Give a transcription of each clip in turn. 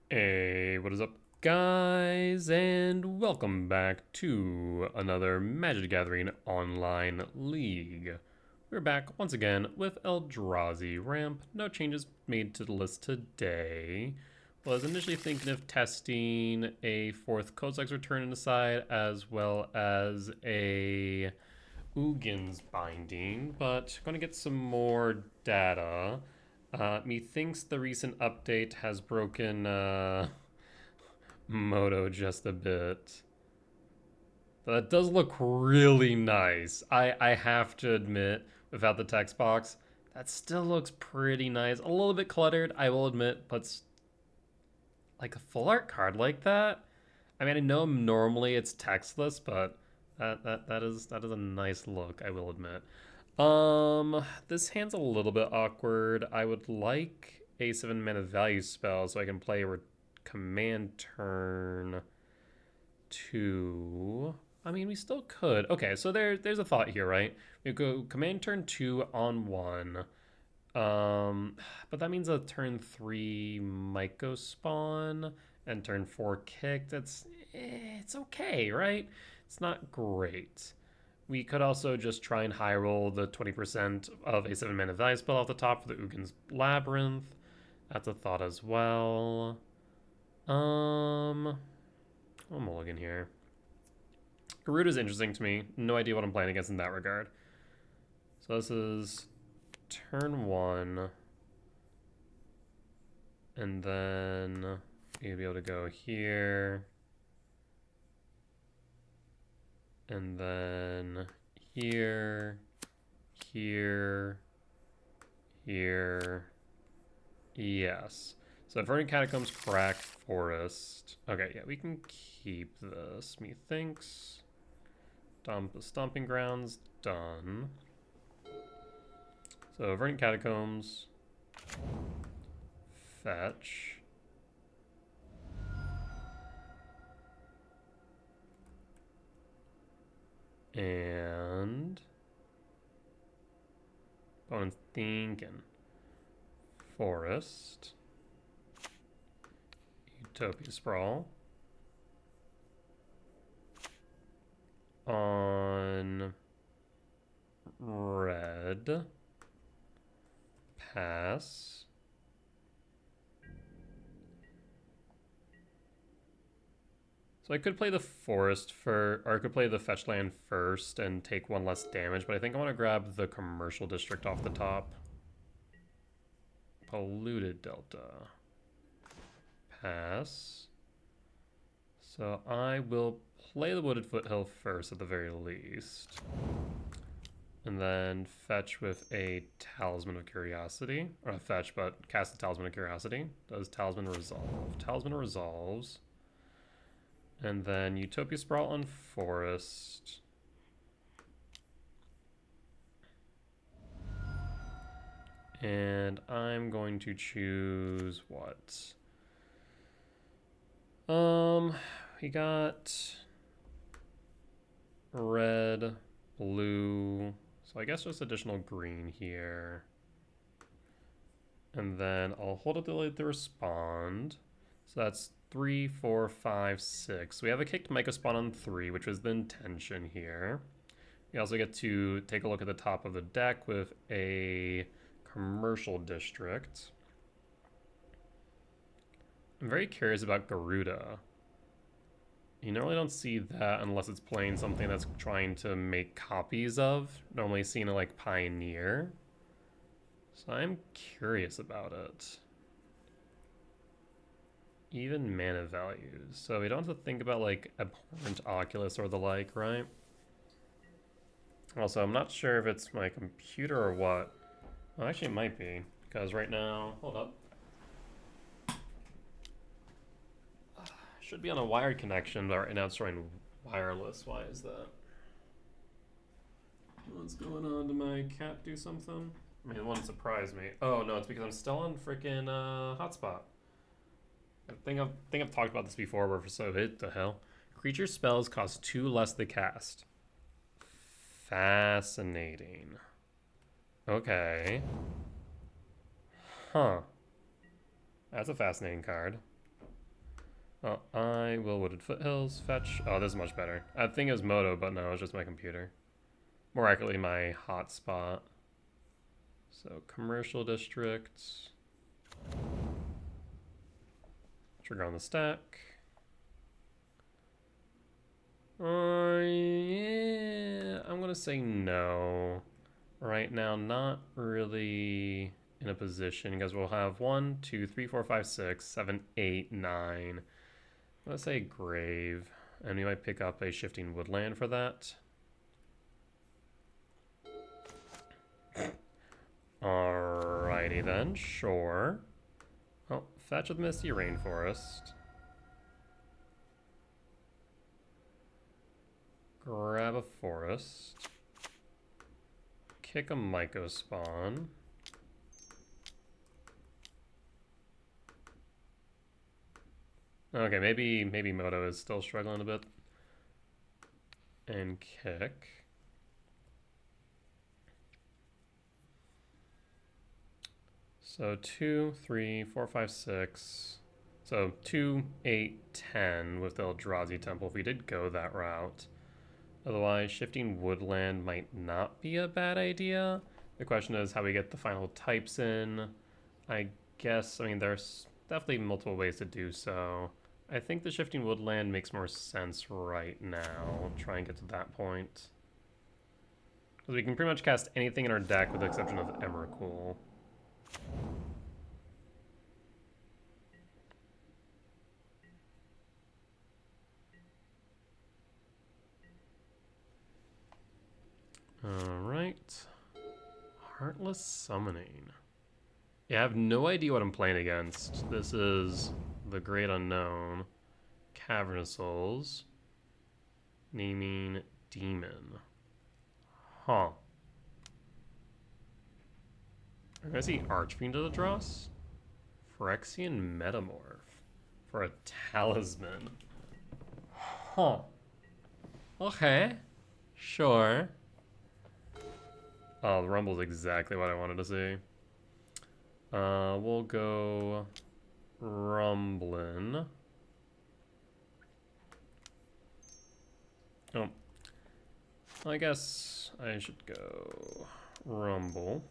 Hey, what is up, guys? And welcome back to another Magic the Gathering online league. We're back once again with Eldrazi ramp. No changes made to the list today. Was initially thinking of testing a fourth Kozak's Return in the side as well as a Ugin's Binding, but going to get some more data. Methinks the recent update has broken Moto just a bit. That does look really nice. I have to admit, without the text box, that still looks pretty nice. A little bit cluttered, I will admit, but like a full art card like that. I mean, I know normally it's textless, but that is a nice look, I will admit. This hand's a little bit awkward. I would like a 7 mana value spell so I can play a command turn 2. I mean, we still could. Okay, so there's a thought here, right? We go command turn 2 on 1. But that means a turn 3 Myco spawn and turn 4 kicked. It's okay, right? It's not great. We could also just try and high roll the 20% of a 7 mana value spell off the top for the Ugin's Labyrinth. That's a thought as well. I'll mulligan here. Gyruda is interesting to me. No idea what I'm playing against in that regard. So this is turn 1. And then you'll be able to go here. And then here, here, here. Yes. So Verdant Catacombs, Crack, Forest. Okay, yeah, we can keep this. Methinks. Dump the Stomping Grounds. Done. So Verdant Catacombs. Fetch. And going thinking. Forest. Utopia Sprawl. On red. Pass. So I could play the forest or I could play the fetch land first and take 1 less damage, but I think I want to grab the commercial district off the top. Polluted Delta. Pass. So I will play the Wooded Foothill first at the very least. And then fetch with a Talisman of Curiosity. Or not fetch, but cast a Talisman of Curiosity. Does Talisman resolve? Talisman resolves. And then Utopia Sprawl on Forest. And I'm going to choose what? We got red, blue, so I guess just additional green here. And then I'll hold it till they respond. So that's 3, 4, 5, 6. We have a kicked Myco spawn on 3, which was the intention here. We also get to take a look at the top of the deck with a commercial district. I'm very curious about Gyruda. You normally don't see that unless it's playing something that's trying to make copies of. Normally seen it like Pioneer. So I'm curious about it. Even mana values. So we don't have to think about like Abhorrent Oculus or the like, right? Also, I'm not sure if it's my computer or what. Well, actually it might be. Because right now, hold up. Should be on a wired connection, but right now it's showing wireless. Why is that? What's going on? Did my cat do something? I mean, it wouldn't surprise me. Oh no, it's because I'm still on freaking hotspot. I think I've talked about this before. Where so hit the hell. Creature spells cost 2 less to cast. Fascinating. Okay. Huh. That's a fascinating card. I will Wooded Foothills, fetch. Oh, this is much better. I think it was Moto, but no, it's just my computer. More accurately, my hotspot. So, commercial districts. Trigger on the stack. Yeah, I'm gonna say no. Right now, not really in a position because we'll have 1, 2, 3, 4, 5, 6, 7, 8, 9. Let's say Grave, and we might pick up a Shifting Woodland for that. Alrighty then, sure. Oh, fetch with Misty Rainforest. Grab a forest. Kick a Myco spawn. Okay, maybe Moto is still struggling a bit. And kick. So 2, 3, 4, 5, 6. So 2, 8, 10 with the Eldrazi Temple if we did go that route. Otherwise, shifting Woodland might not be a bad idea. The question is how we get the final types in. I mean, there's definitely multiple ways to do so. I think the shifting Woodland makes more sense right now. Try and get to that point. Because we can pretty much cast anything in our deck with the exception of Emrakul. Alright. Heartless Summoning. Yeah, I have no idea what I'm playing against. This is the Great Unknown. Cavernous Souls. Naming Demon. Huh. I'm gonna see Archfiend of the Dross. Phyrexian Metamorph. For a Talisman. Huh. Okay. Sure. Oh, the Rumble's exactly what I wanted to see. We'll go Rumblin'. Oh. I guess I should go Rumble.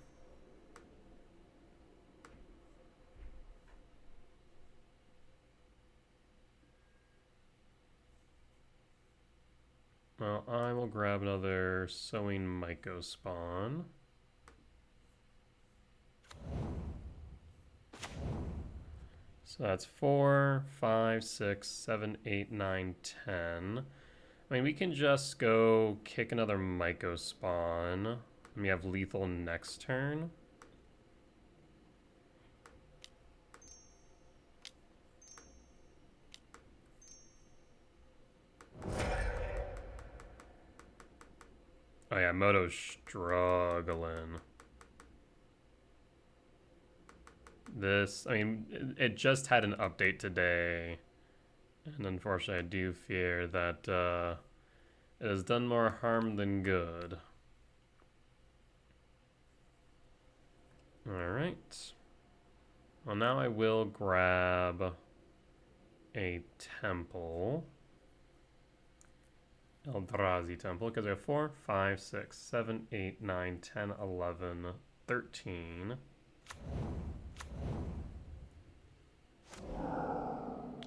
Well, I will grab another Sowing Myco spawn. So that's 4, 5, 6, 7, 8, 9, 10. I mean, we can just go kick another Myco spawn. And we have lethal next turn. Oh yeah, Moto's struggling. This, I mean, it just had an update today. And unfortunately, I do fear that it has done more harm than good. Alright. Well, now I will grab a temple. Eldrazi temple, because I have 4, 5, 6, 7, 8, 9, 10, 11, 13.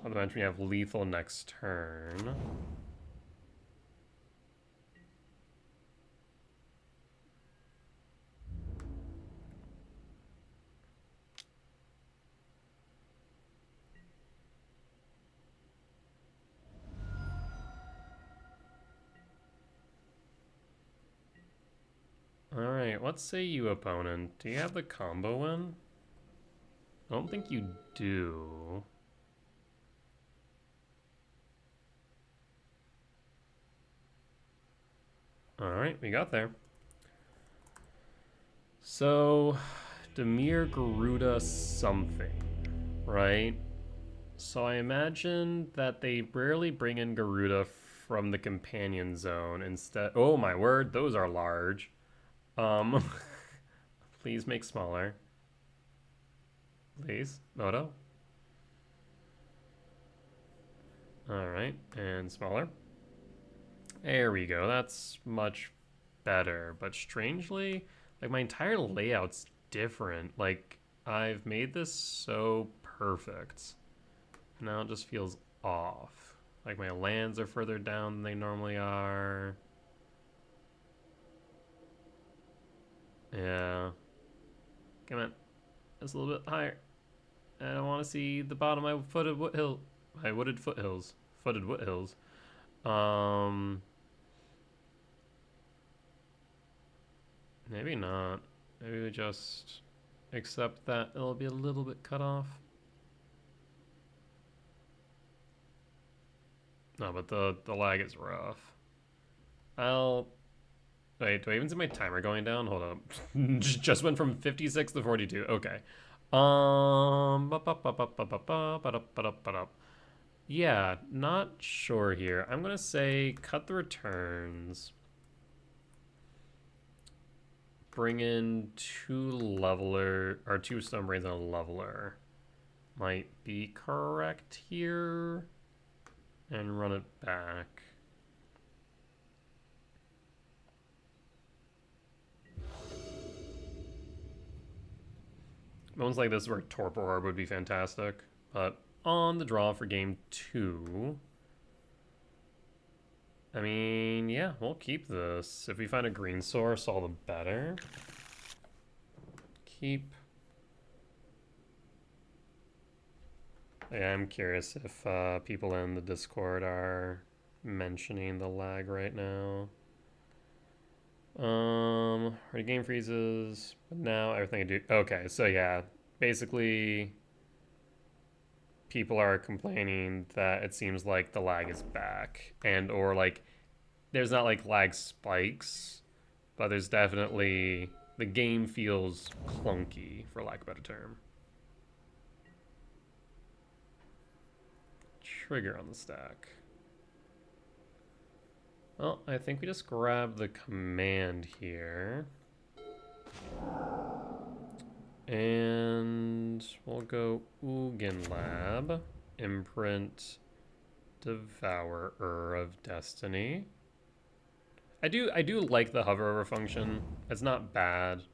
I'll mention we have lethal next turn. Alright, what say you, opponent? Do you have the combo win? I don't think you do. Alright, we got there. So, Dimir Gyruda something, right? So I imagine that they rarely bring in Gyruda from the companion zone instead. Oh my word, those are large. Please make smaller. Please, Moto. All right, and smaller. There we go. That's much better. But strangely, like my entire layout's different. Like I've made this so perfect. Now it just feels off. Like my lands are further down than they normally are. Yeah. Come on. Just a little bit higher. I don't want to see the bottom of my my wooded foothills. Footed foothills. Maybe not. Maybe we just accept that it'll be a little bit cut off. No, but the lag is rough. I'll wait. Do I even see my timer going down? Hold up. Just went from 56 to 42. Okay. Yeah, not sure here. I'm gonna say cut the returns. Bring in two stone brains and a leveler. Might be correct here. And run it back. Moments like this where Torpor Orb would be fantastic. But on the draw for game 2. I mean, yeah, we'll keep this. If we find a green source, all the better. Keep. Yeah, I'm curious if people in the Discord are mentioning the lag right now. Already game freezes, but now everything I do. Okay, so yeah, basically, people are complaining that it seems like the lag is back, and or like there's not like lag spikes, but there's definitely the game feels clunky, for lack of a better term. Trigger on the stack. Well, I think we just grab the command here. And we'll go Ugin Lab, imprint Devourer of Destiny. I do like the hover over function. It's not bad.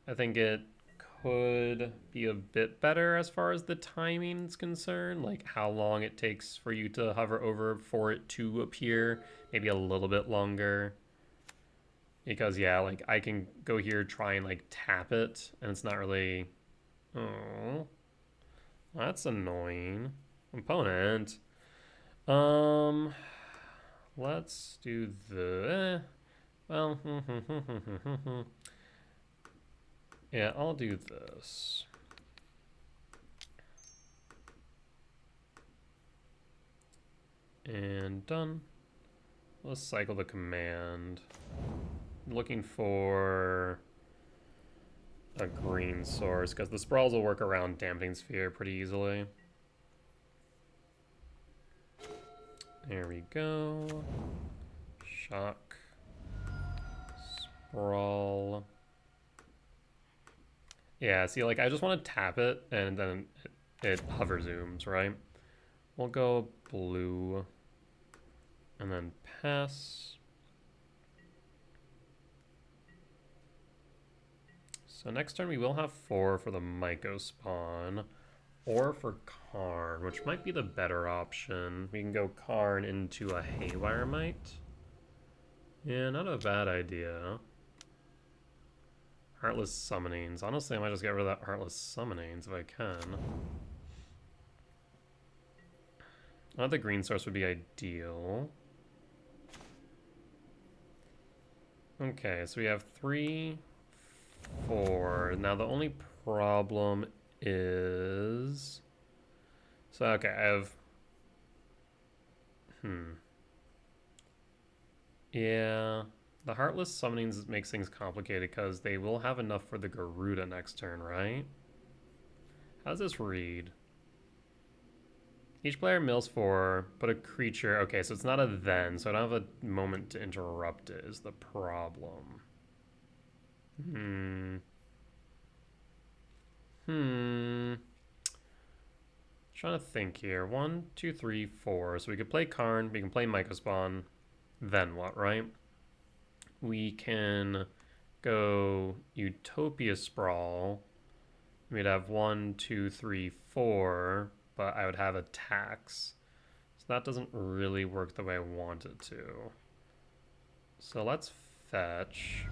I think it could be a bit better as far as the timing is concerned, like how long it takes for you to hover over for it to appear, maybe a little bit longer. Because yeah, like I can go here, try and like tap it, and it's not really. Oh, that's annoying. Opponent. Let's do the. Well, yeah, I'll do this. And done. Let's cycle the command. Looking for a green source, because the sprawls will work around Dampening Sphere pretty easily. There we go. Shock. Sprawl. Yeah, see, like, I just want to tap it, and then it hover zooms, right? We'll go blue. And then pass. So next turn we will have 4 for the Myco spawn, or for Karn, which might be the better option. We can go Karn into a Haywire Mite. Yeah, not a bad idea. Heartless Summonings. Honestly, I might just get rid of that Heartless Summonings if I can. The green source would be ideal. Okay, so we have 3, 4. Now the only problem is... So, okay, I have... Yeah, the Heartless Summonings makes things complicated because they will have enough for the Gyruda next turn, right? How does this read? Each player mills 4, put a creature... Okay, so it's not a then, so I don't have a moment to interrupt it is the problem. Trying to think here. 1, 2, 3, 4. So we could play Karn, we can play Mycospawn. Then what, right? We can go Utopia Sprawl. We'd have 1, 2, 3, 4, but I would have attacks. So that doesn't really work the way I want it to. So let's fetch.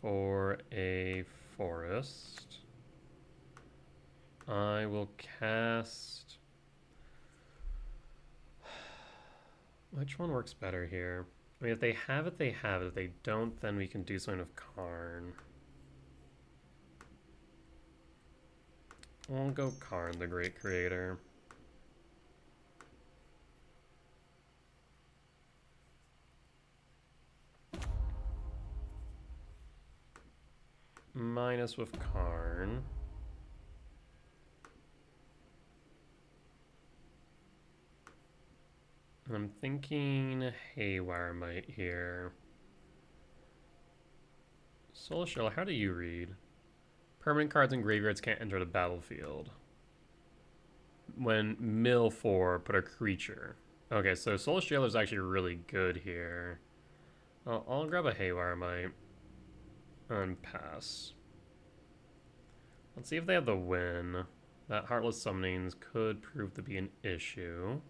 For a forest, I will cast. Which one works better here? I mean, if they have it, they have it. If they don't, then we can do something with Karn. We'll go Karn, the Great Creator. Minus with Karn. I'm thinking Haywire Might here. Soul Shell, how do you read? Permanent cards and graveyards can't enter the battlefield. When mill 4, put a creature. Okay, so Soul Shell is actually really good here. I'll grab a Haywire Might. And pass. Let's see if they have the win. That Heartless Summonings could prove to be an issue.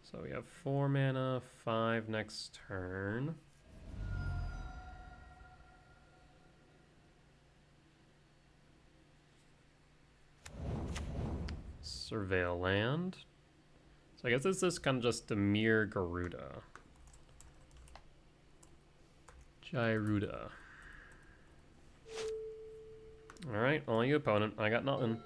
So we have 4 mana, 5 next turn. Surveil land. So I guess this is kind of just Dimir Gyruda. Gyruda. Alright, all you opponent. I got nothing.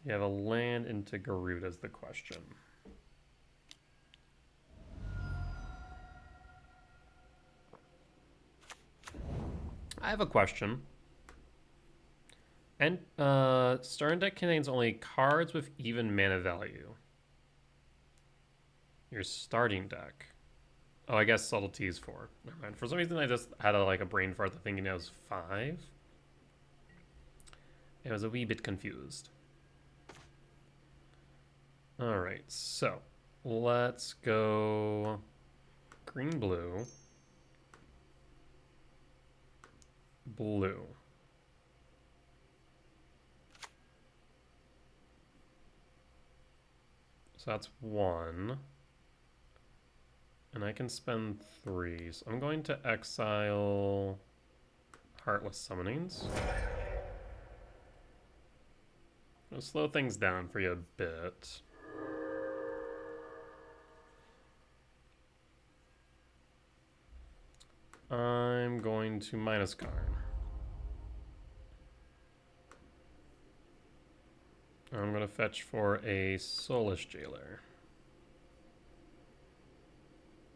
You have a land into Gyruda is the question. I have a question. And starting deck contains only cards with even mana value. Your starting deck. Oh, I guess Subtlety is 4. Never mind. For some reason, I just had a brain fart thinking it was 5. I was a wee bit confused. Alright, so let's go green, blue, blue. So that's 1. And I can spend 3. So I'm going to exile Heartless Summonings. I'll slow things down for you a bit. I'm going to minus Karn. I'm going to fetch for a Soulish Jailer.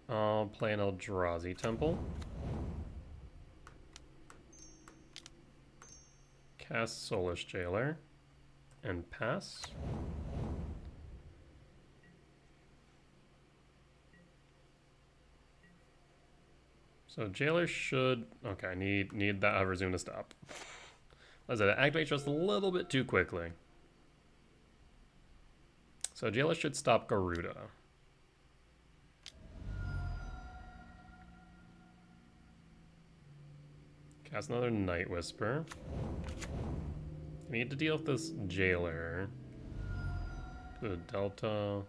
I'll play an Eldrazi Temple. Cast Soulish Jailer. And pass. So Jailer should... Okay, I need that resume to stop. As it activates just a little bit too quickly. So Jailer should stop Gyruda. Cast another Night Whisper. I need to deal with this Jailer. The Delta.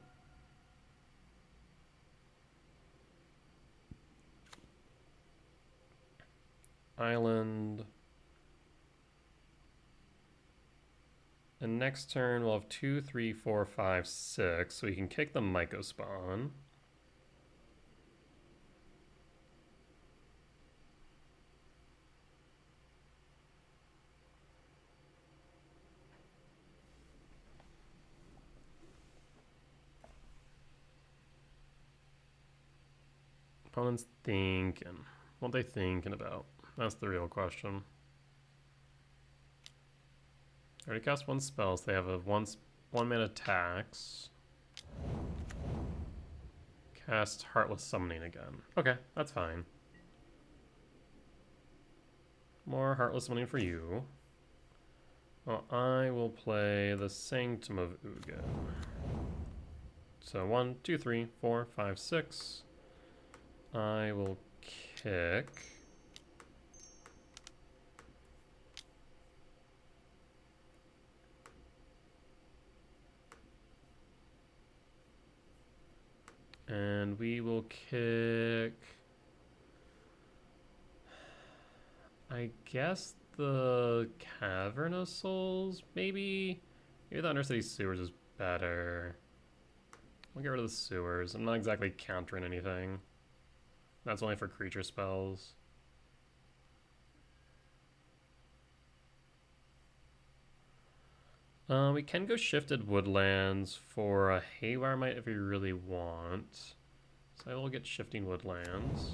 Island. And next turn we'll have 2, 3, 4, 5, 6. So we can kick the Mycospawn. Opponent's thinking. What are they thinking about? That's the real question. I already cast 1 spell, so they have a 1 mana tax. cast Heartless Summoning again. Okay, that's fine. More Heartless Summoning for you. Well, I will play the Sanctum of Ugin. So 1, 2, 3, 4, 5, 6. I will kick. And we will kick, I guess, the Cavern of Souls, maybe? Maybe the Undercity Sewers is better. I'll get rid of the Sewers. I'm not exactly countering anything. That's only for creature spells. We can go Shifted Woodlands for a Haywire Might if we really want. So I will get Shifting Woodlands.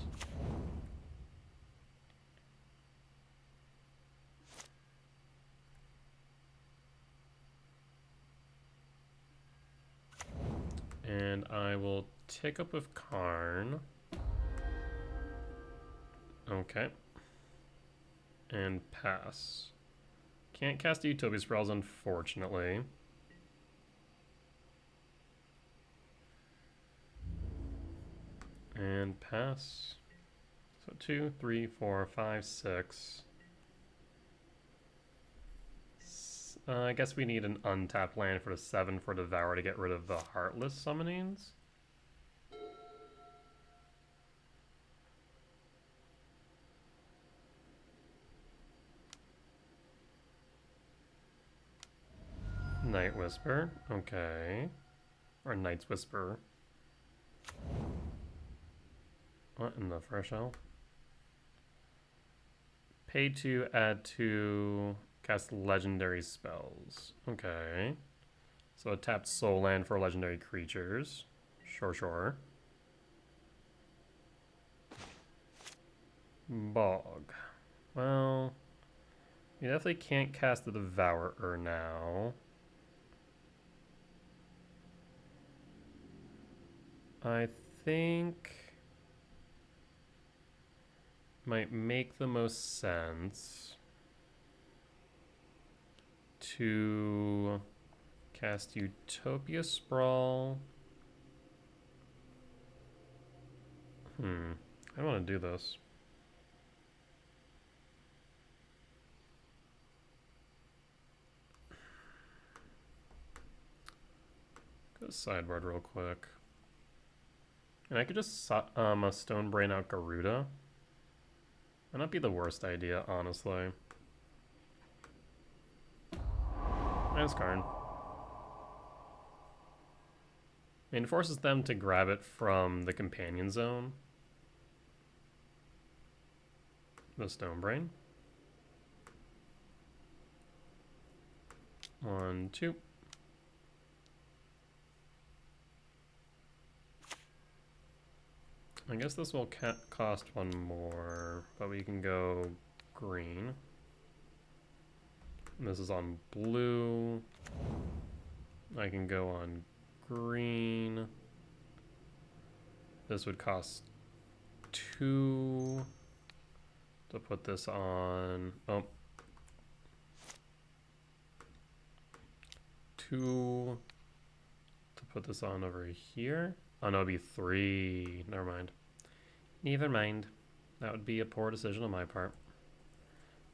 And I will take up with Karn. Okay. And pass. Can't cast Utopia Spells, unfortunately. And pass. So 2, 3, 4, 5, 6. I guess we need an untapped land for the 7 for Devour to get rid of the Heartless Summonings. Night Whisper, okay. Or Night's Whisper. What in the fresh hell? Pay to add to cast legendary spells. Okay. So a tapped soul land for legendary creatures. Sure, sure. Bog. Well, you definitely can't cast the Devourer now. I think might make the most sense to cast Utopia Sprawl. I don't want to do this. Go sideboard real quick. And I could just a Stone Brain out Gyruda. Might not be the worst idea, honestly. Nice Karn. I mean, it forces them to grab it from the companion zone. The Stone Brain. 1, 2. I guess this will cost 1 more, but we can go green. And this is on blue. I can go on green. This would cost 2 to put this on. Oh. 2 to put this on over here. Oh no, it'd be 3. Never mind. Never mind. That would be a poor decision on my part.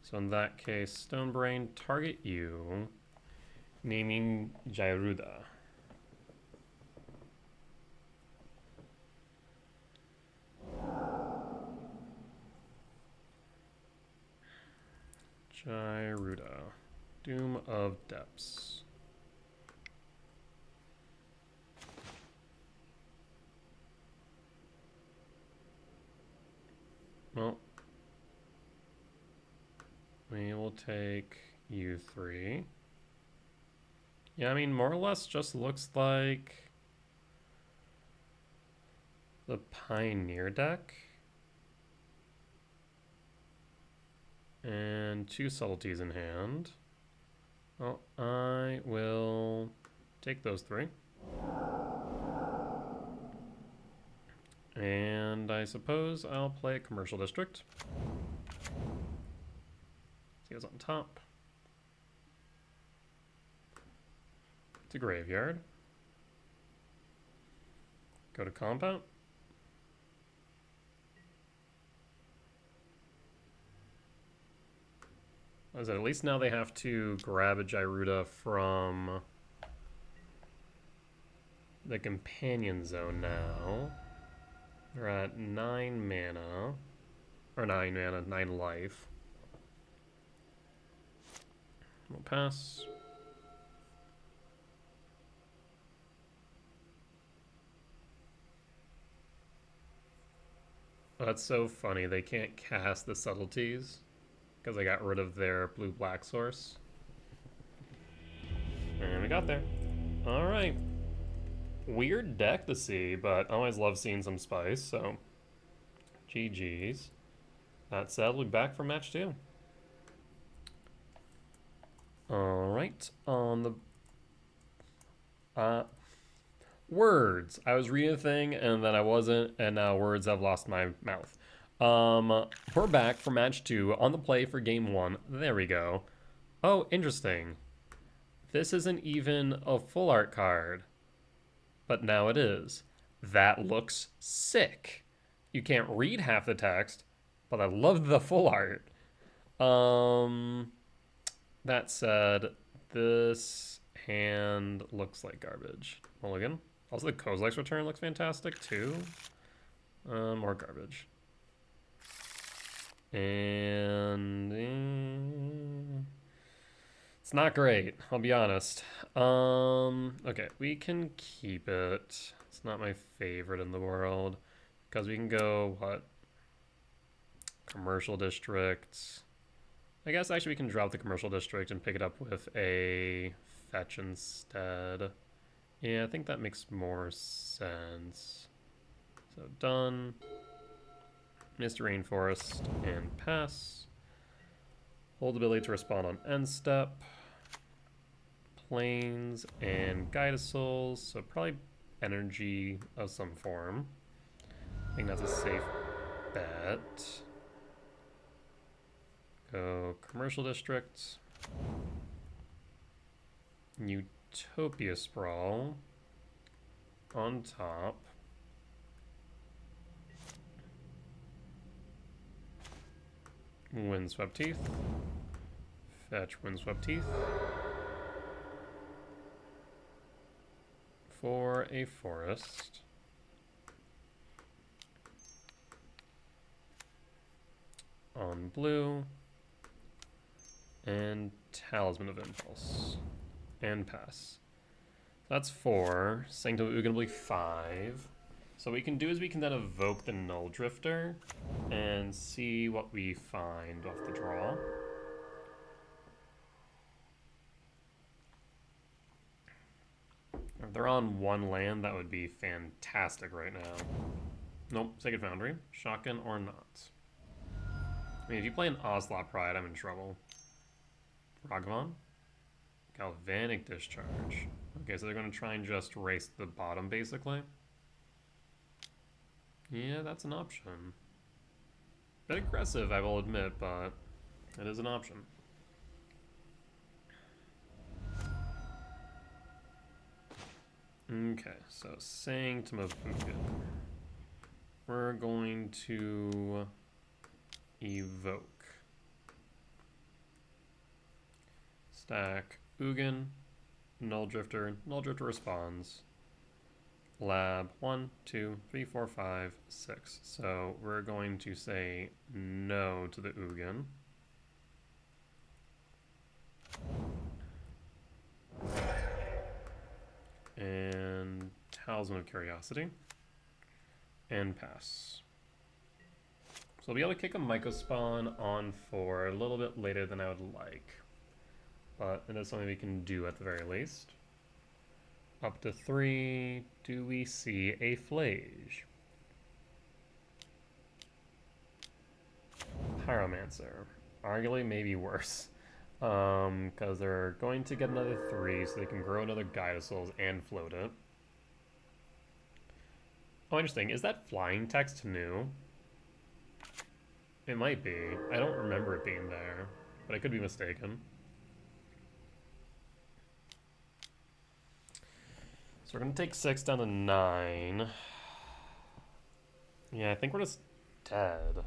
So in that case, Stone Brain, target you, naming Gyruda. Gyruda. Doom of Depths. Well, we will take you 3. Yeah, I mean, more or less just looks like the Pioneer deck. And 2 subtleties in hand. Well, I will take those 3. And I suppose I'll play a commercial district. See what's on top. It's a graveyard. Go to compound. What is it? At least now they have to grab a Gyruda from the companion zone now. They're at 9 mana. Or 9 mana, 9 life. We'll pass. Oh, that's so funny. They can't cast the subtleties because I got rid of their blue-black source. And we got there. Alright. Weird deck to see, but I always love seeing some spice, so GG's. That said, we'll be back for match 2. Alright, on the... words. I was reading a thing, and then I wasn't, and now words have lost my mouth. We're back for match 2, on the play for game 1. There we go. Oh, interesting. This isn't even a full art card. But now it is. That looks sick. You can't read half the text, but I love the full art. That said, this hand looks like garbage. Mulligan. Also, the Kozilek's return looks fantastic, too. More garbage. And... it's not great, I'll be honest. Okay, we can keep it. It's not my favorite in the world. Because we can go, what? Commercial district. I guess actually we can drop the commercial district and pick it up with a fetch instead. Yeah, I think that makes more sense. So done. Mr. Rainforest and pass. Hold the ability to respond on end step. Planes and Guide Souls, so probably energy of some form. I think that's a safe bet. Go commercial district. Utopia Sprawl on top. Windswept Teeth. Fetch Windswept Teeth. For a forest. On blue. And Talisman of Impulse. And pass. That's 4. Sanctum of Ugin will be 5. So what we can do is we can then evoke the Null Drifter and see what we find off the draw. If they're on 1 land, that would be fantastic right now. Nope, Sacred Foundry. Shotgun or not. I mean, if you play an Ocelot Pride, I'm in trouble. Ragavan? Galvanic Discharge. Okay, so they're going to try and just race the bottom, basically. Yeah, that's an option. Bit aggressive, I will admit, but it is an option. Okay, so Sanctum of Ugin. We're going to evoke. Stack Ugin, Null Drifter responds. Lab 1, 2, 3, 4, 5, 6. So we're going to say no to the Ugin. And Talisman of Curiosity. And pass. So we'll be able to kick a Myco Spawn on 4 a little bit later than I would like. But it is something we can do at the very least. Up to 3, do we see a Flage? Pyromancer. Arguably maybe worse. Because they're going to get another 3, so they can grow another Guide Souls and float it. Oh, interesting. Is that flying text new? It might be. I don't remember it being there, but I could be mistaken. So we're gonna take 6 down to 9. Yeah, I think we're just dead.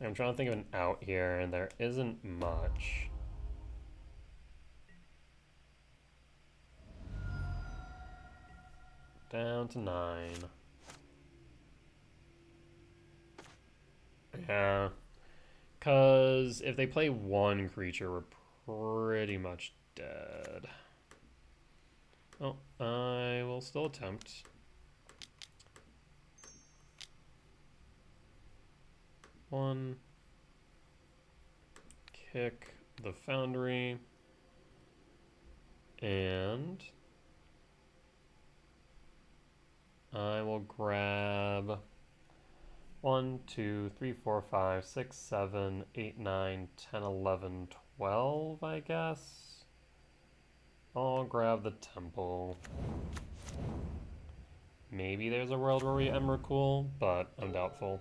I'm trying to think of an out here, and there isn't much. Down to 9. Yeah. Because if they play one creature, we're pretty much dead. Oh, I will still attempt. One. Kick the Foundry. And I will grab 1, 2, 3, 4, 5, 6, 7, 8, 9, 10, 11, 12, I guess. I'll grab the temple. Maybe there's a world where we Emrakul, but I'm doubtful.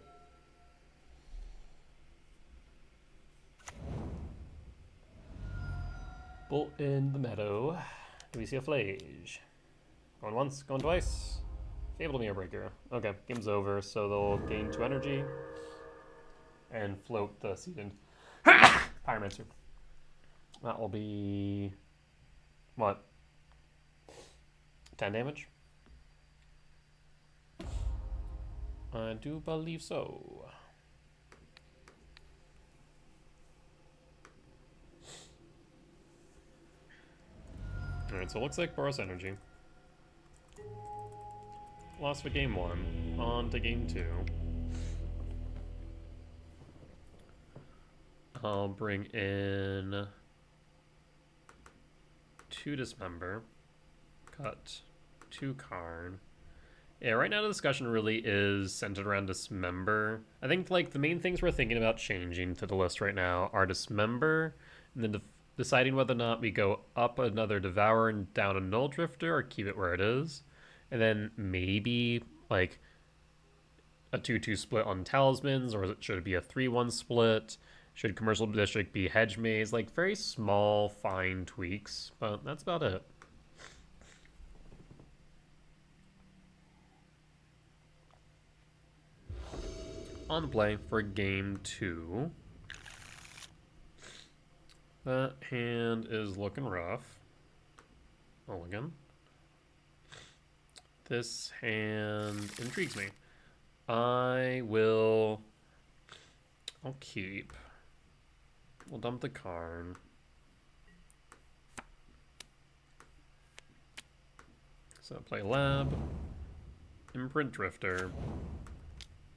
Bull in the meadow. Do we see a Flage? Going once, going twice. Fabled Mirror Breaker. Okay, game's over, so they'll gain 2 energy and float the seasoned Pyromancer. That will be what? 10 damage? I do believe so. Alright, so it looks like Boros Energy. Lost for game 1. On to game 2. I'll bring in 2 Dismember. Cut 2 Karn. Yeah, right now the discussion really is centered around Dismember. I think like the main things we're thinking about changing to the list right now are Dismember, and then deciding whether or not we go up another Devourer and down a Null Drifter or keep it where it is. And then maybe like a 2-2 split on Talismans, or should it be a 3-1 split? Should Commercial District be Hedge Maze? Like very small, fine tweaks, but that's about it. On the play for game 2. That hand is looking rough. Mulligan. This hand intrigues me. I'll keep. We'll dump the Karn. So play Lab. Imprint Drifter.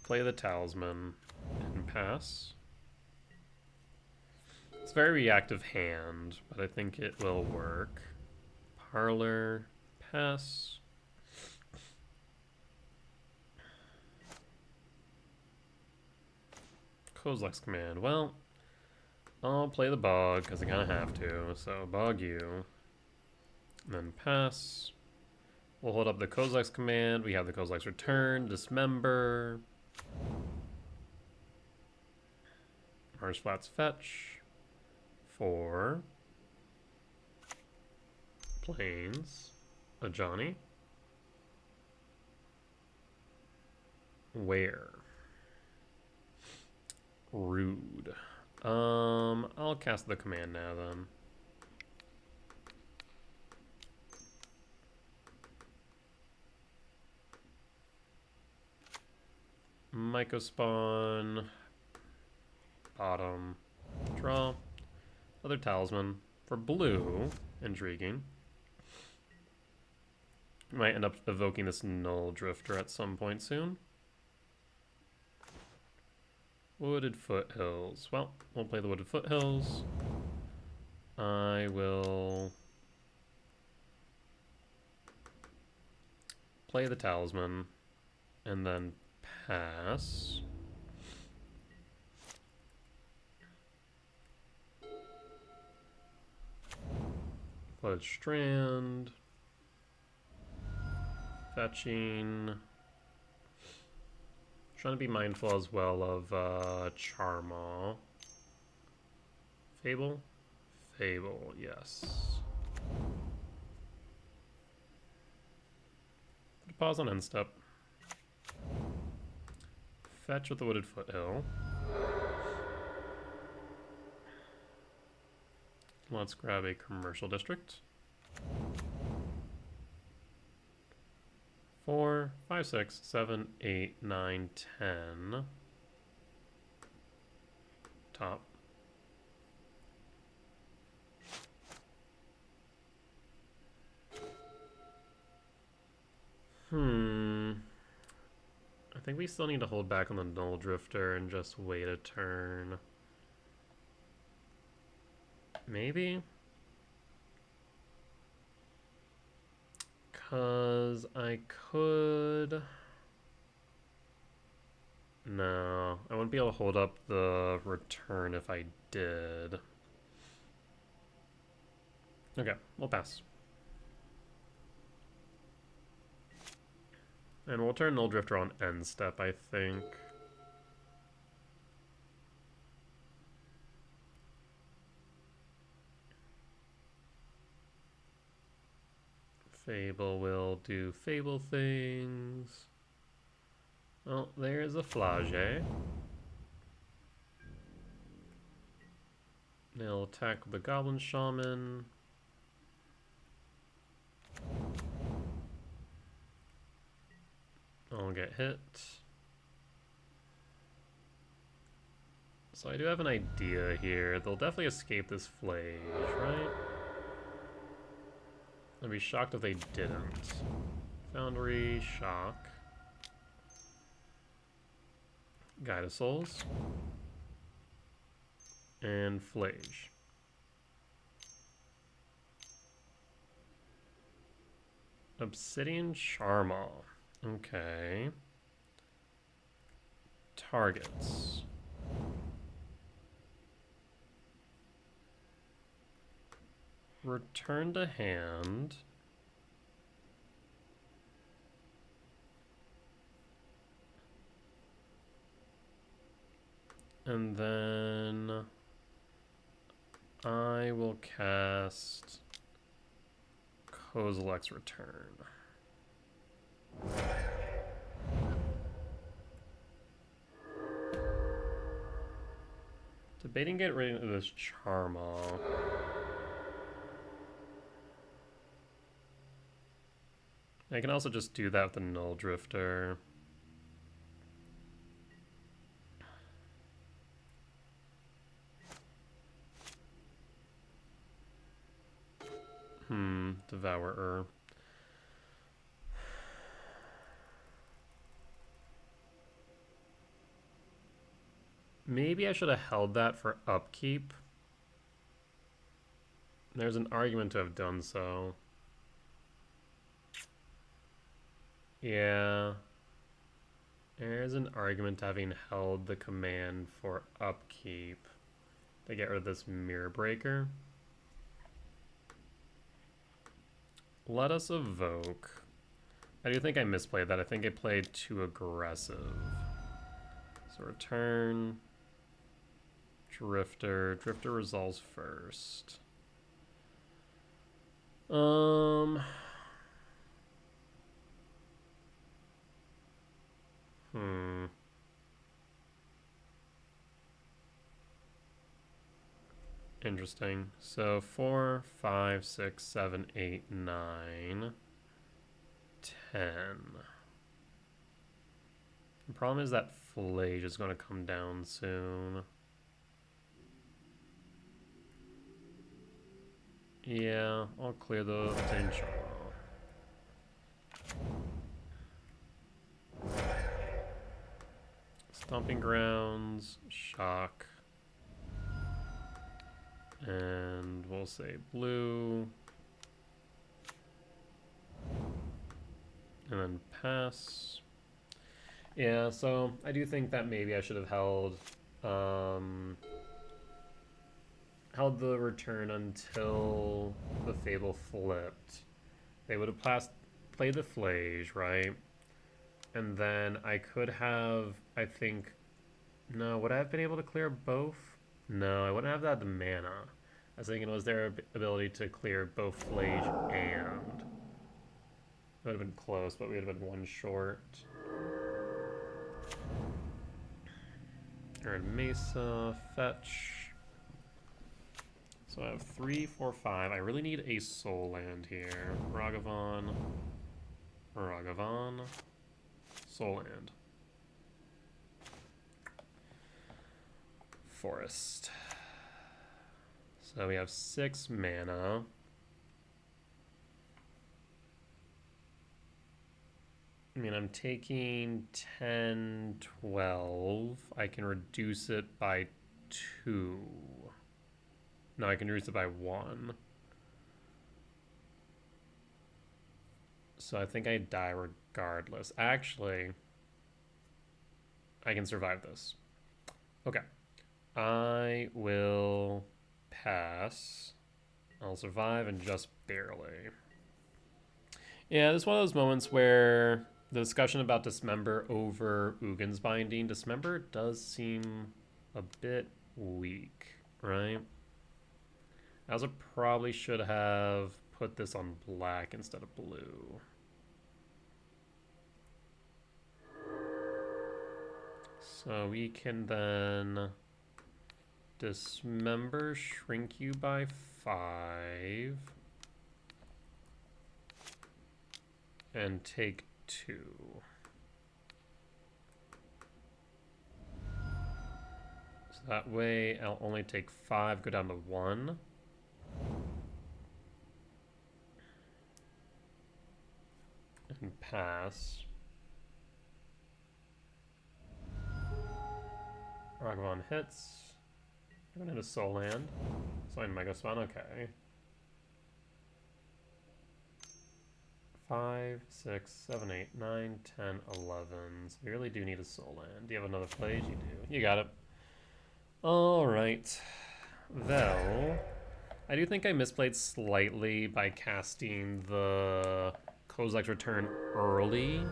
Play the Talisman. And pass. It's a very reactive hand, but I think it will work. Parlor. Pass. Kozilek's Command. Well, I'll play the Bog, because I kind of have to. So, Bog you. And then pass. We'll hold up the Kozilek's Command. We have the Kozilek's Return. Dismember. Mars Flats Fetch. 4. Plains. A Johnny. Where? Rude. I'll cast the command now then. Mycospawn. Bottom. Draw. Other Talisman. For blue. Intriguing. Might end up evoking this Null Drifter at some point soon. Wooded Foothills. Well, we'll play the Wooded Foothills. I will play the Talisman and then pass. Flooded Strand. Fetching. Trying to be mindful as well of Charmaw. Fable? Fable, yes. Put a pause on end step. Fetch with the Wooded Foothill. Let's grab a commercial district. 4, 5, 6, 7, 8, 9, 10. Top. I think we still need to hold back on the Null Drifter and just wait a turn. Maybe? Because I could... No, I wouldn't be able to hold up the return if I did. Okay, we'll pass. And we'll turn Null Drifter on end step, I think. Fable will do Fable things. Oh, there's a Flage. They'll attack with the Goblin Shaman. I'll get hit. So I do have an idea here. They'll definitely escape this Flage, right? I'd be shocked if they didn't. Foundry, Shock. Guide of Souls. And Flage. Obsidian Charmaw. Okay. Targets. Return to hand. And then I will cast Kozilek's Return. Debating get rid of this Charmaw. I can also just do that with the Null Drifter. Devourer. Maybe I should have held that for upkeep. There's an argument to have done so. Yeah. There's an argument to having held the command for upkeep to get rid of this Mirror Breaker. Let us evoke. I do think I misplayed that. I think I played too aggressive. So return. Drifter. Drifter resolves first. Interesting. So 4, 5, 6, 7, 8, 9, 10. The problem is that Flage is going to come down soon. Yeah, I'll clear the potential. Stomping Grounds, Shock. And we'll say blue. And then pass. Yeah, so I do think that maybe I should have held the return until the Fable flipped. They would have played the Flage, right? And then I could have, I think, no, would I have been able to clear both? No, I wouldn't have that the mana. I was thinking, was their ability to clear both Flage and... It would have been close, but we would have been one short. Earn Mesa, fetch. So I have 3, 4, 5. I really need a soul land here. Ragavan, soul land. Forest. So we have 6 mana. I mean, I'm taking 10, 12. I can reduce it by 2. No, I can reduce it by 1. So I think I die regardless. Actually, I can survive this. Okay. I will pass. I'll survive and just barely. Yeah, this is one of those moments where the discussion about Dismember over Ugin's Binding, Dismember does seem a bit weak, right? I also probably should have put this on black instead of blue. So we can then Dismember, shrink you by 5. And take 2. So that way I'll only take 5, go down to 1. And pass. Ragavan hits. I'm gonna hit a soul land. So in Mega Spawn, okay. 5, 6, 7, 8, 9, 10, 11. So we really do need a soul land. Do you have another Flage? You do. You got it. Alright. Well, I do think I misplayed slightly by casting the Kozilek's Return early.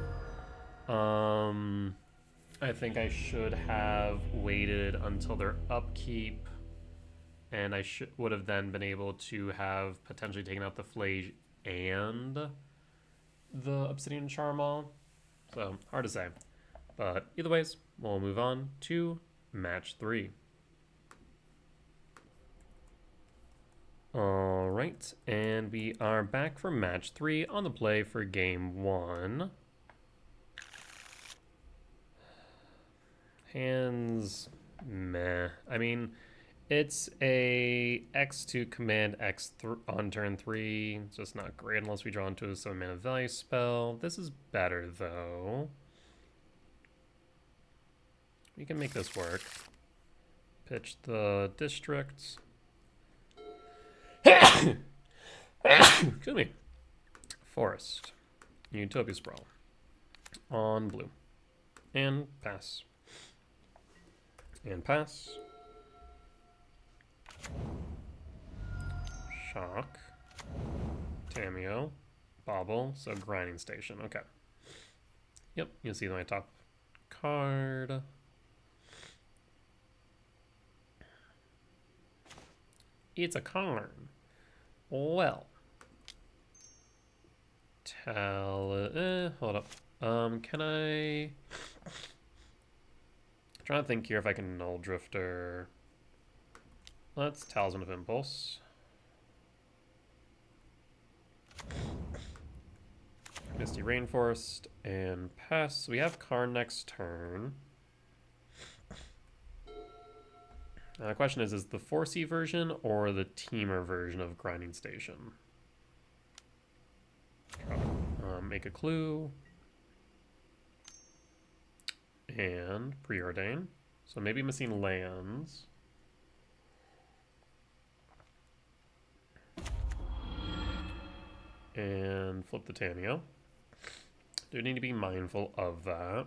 I think I should have waited until their upkeep, and I would have then been able to have potentially taken out the Flage and the Obsidian Charmal. So, hard to say. But either ways, we'll move on to match 3. Alright, and we are back for match 3 on the play for game 1. Hands, meh. I mean, it's a X2 command X on turn 3. It's just not great unless we draw into a 7-mana value spell. This is better, though. We can make this work. Pitch the district. Excuse me. Forest. Utopia Sprawl. On blue. And pass. And pass. Shock. Tamiyo. Bobble. So grinding station. Okay. Yep, you'll see my top card. It's a Karn. Well. Hold up. Can I... Trying to think here if I can Null Drifter. Let's Talisman of Impulse. Misty Rainforest and pass. So we have Karn next turn. The question is the 4C version or the Temur version of Grinding Station? Make a clue. And preordain. So maybe missing lands. And flip the Tamiyo. Do need to be mindful of that.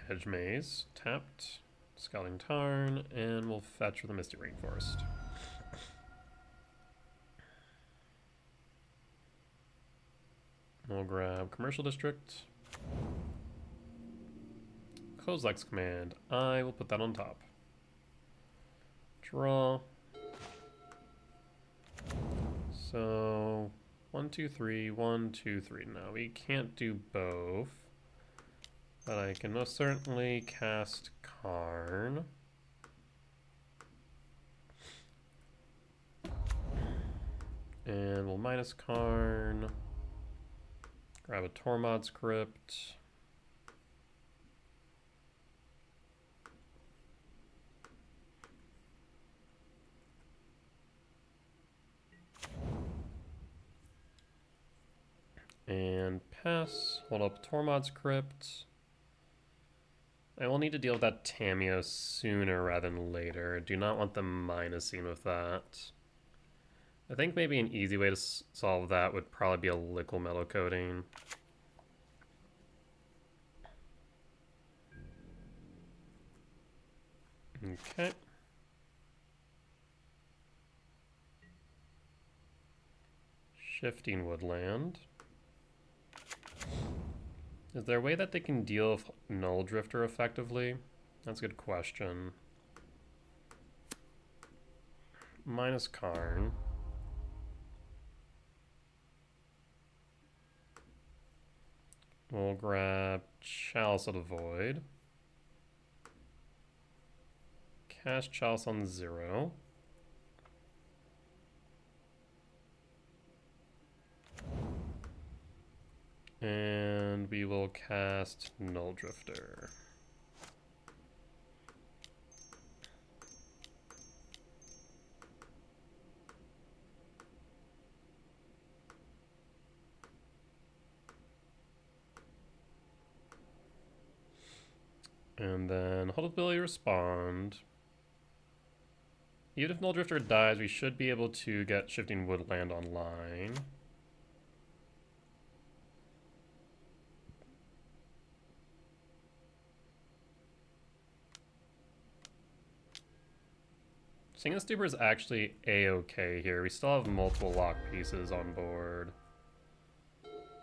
Hedge Maze, tapped. Scalding Tarn, and we'll fetch with a Misty Rainforest. We'll grab Commercial District. Close Lex command. I will put that on top. Draw. So 1, 2, 3, 1, 2, 3. No, we can't do both. But I can most certainly cast Karn. And we'll minus Karn. Grab a Tormod's Crypt. And pass. Hold up Tormod's Crypt. I will need to deal with that Tamiyo sooner rather than later. Do not want them minusing with that. I think maybe an easy way to solve that would probably be a Liquid Metal Coating. Okay. Shifting Woodland. Is there a way that they can deal with Null Drifter effectively? That's a good question. Minus Karn. We'll grab Chalice of the Void. Cast Chalice on 0. And we will cast Null Drifter. And then hold ability respond. Even if Null Drifter dies, we should be able to get Shifting Woodland online. Singing Stupor is actually a-okay here. We still have multiple lock pieces on board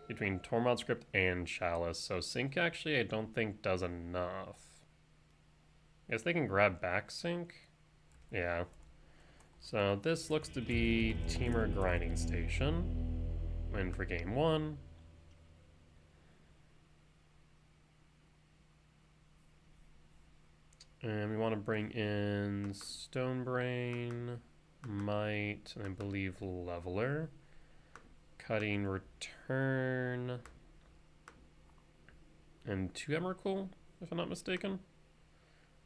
between Tormod's Crypt and Chalice, so Sync actually I don't think does enough. I guess they can grab back Sync? Yeah. So this looks to be Temur Grinding Station. Win for game 1. And we want to bring in Stonebrain, Might, and I believe Leveler. Cutting Return. And 2 Emrakul, if I'm not mistaken.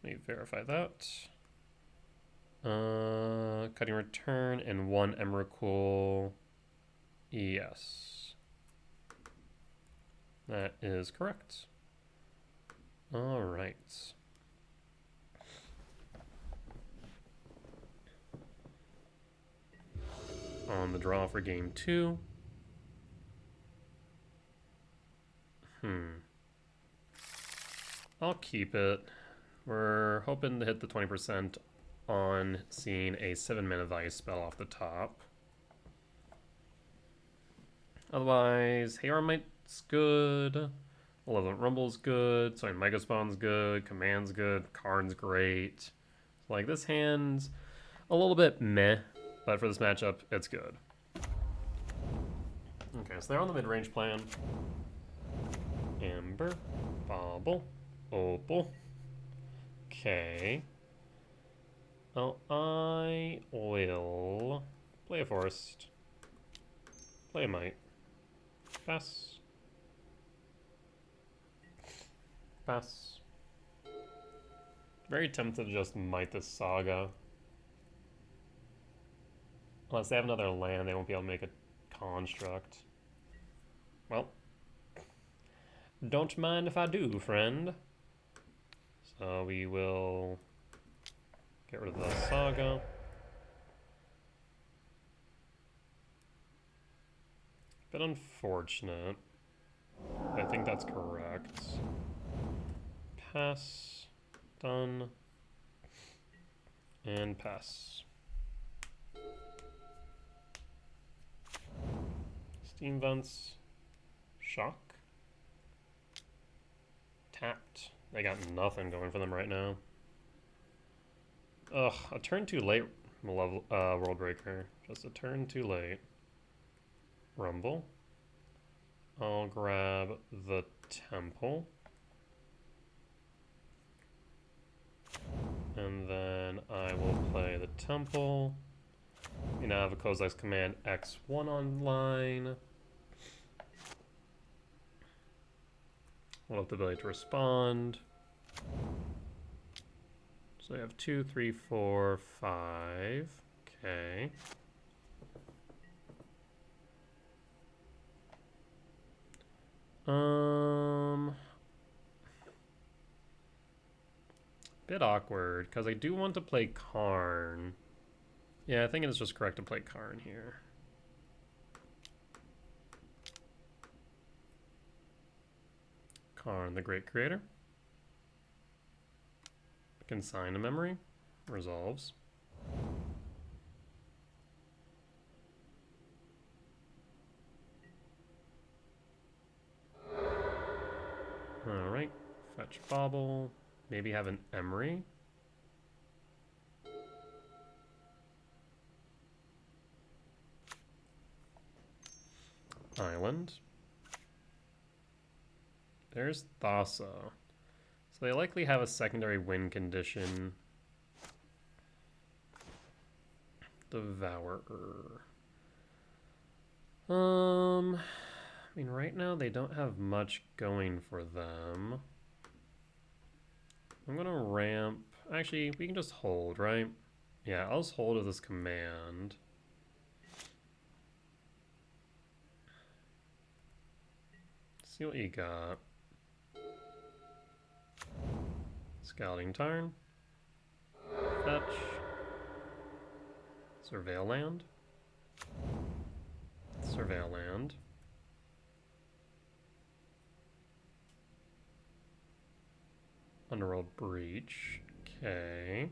Let me verify that. Cutting Return and 1 Emrakul. Yes. That is correct. All right. On the draw for game 2. I'll keep it. We're hoping to hit the 20% on seeing a 7-mana value spell off the top. Otherwise, Hayward Might's good. Malevolent Rumble's good. Sorry, Mega Spawn's good. Command's good. Karn's great. Like, this hand's a little bit meh, but for this matchup, it's good. Okay, so they're on the mid-range plan. Amber, Bauble, Opal. Okay. Oh, I will play a Forest. Play a Might. Pass. Pass. Very tempted to just Might this Saga. Unless they have another land, they won't be able to make a construct. Well, don't mind if I do, friend. So we will get rid of the Saga. Bit unfortunate. I think that's correct. Pass. Done. And pass. Steam Vents. shock. Tapped. They got nothing going for them right now. Ugh, a turn too late, World Breaker. Just a turn too late. Rumble. I'll grab the Temple. And then I will play the Temple. You now have a Kozak's Command X1 online. We'll have the ability to respond. So we have 2, 3, 4, 5. Okay. Bit awkward, because I do want to play Karn. Yeah, I think it's just correct to play Karn here. Karn, the Great Creator. Consign a memory. Resolves. Alright. Fetch Bauble. Maybe have an Emery. Island. There's Thassa. So they likely have a secondary win condition. Devourer. I mean, right now they don't have much going for them. I'm gonna ramp. Actually, we can just hold, right? Yeah, I'll just hold with this command. See what you got. Scouting Tarn. Fetch. Surveil land. Surveil land. Underworld Breach. Okay.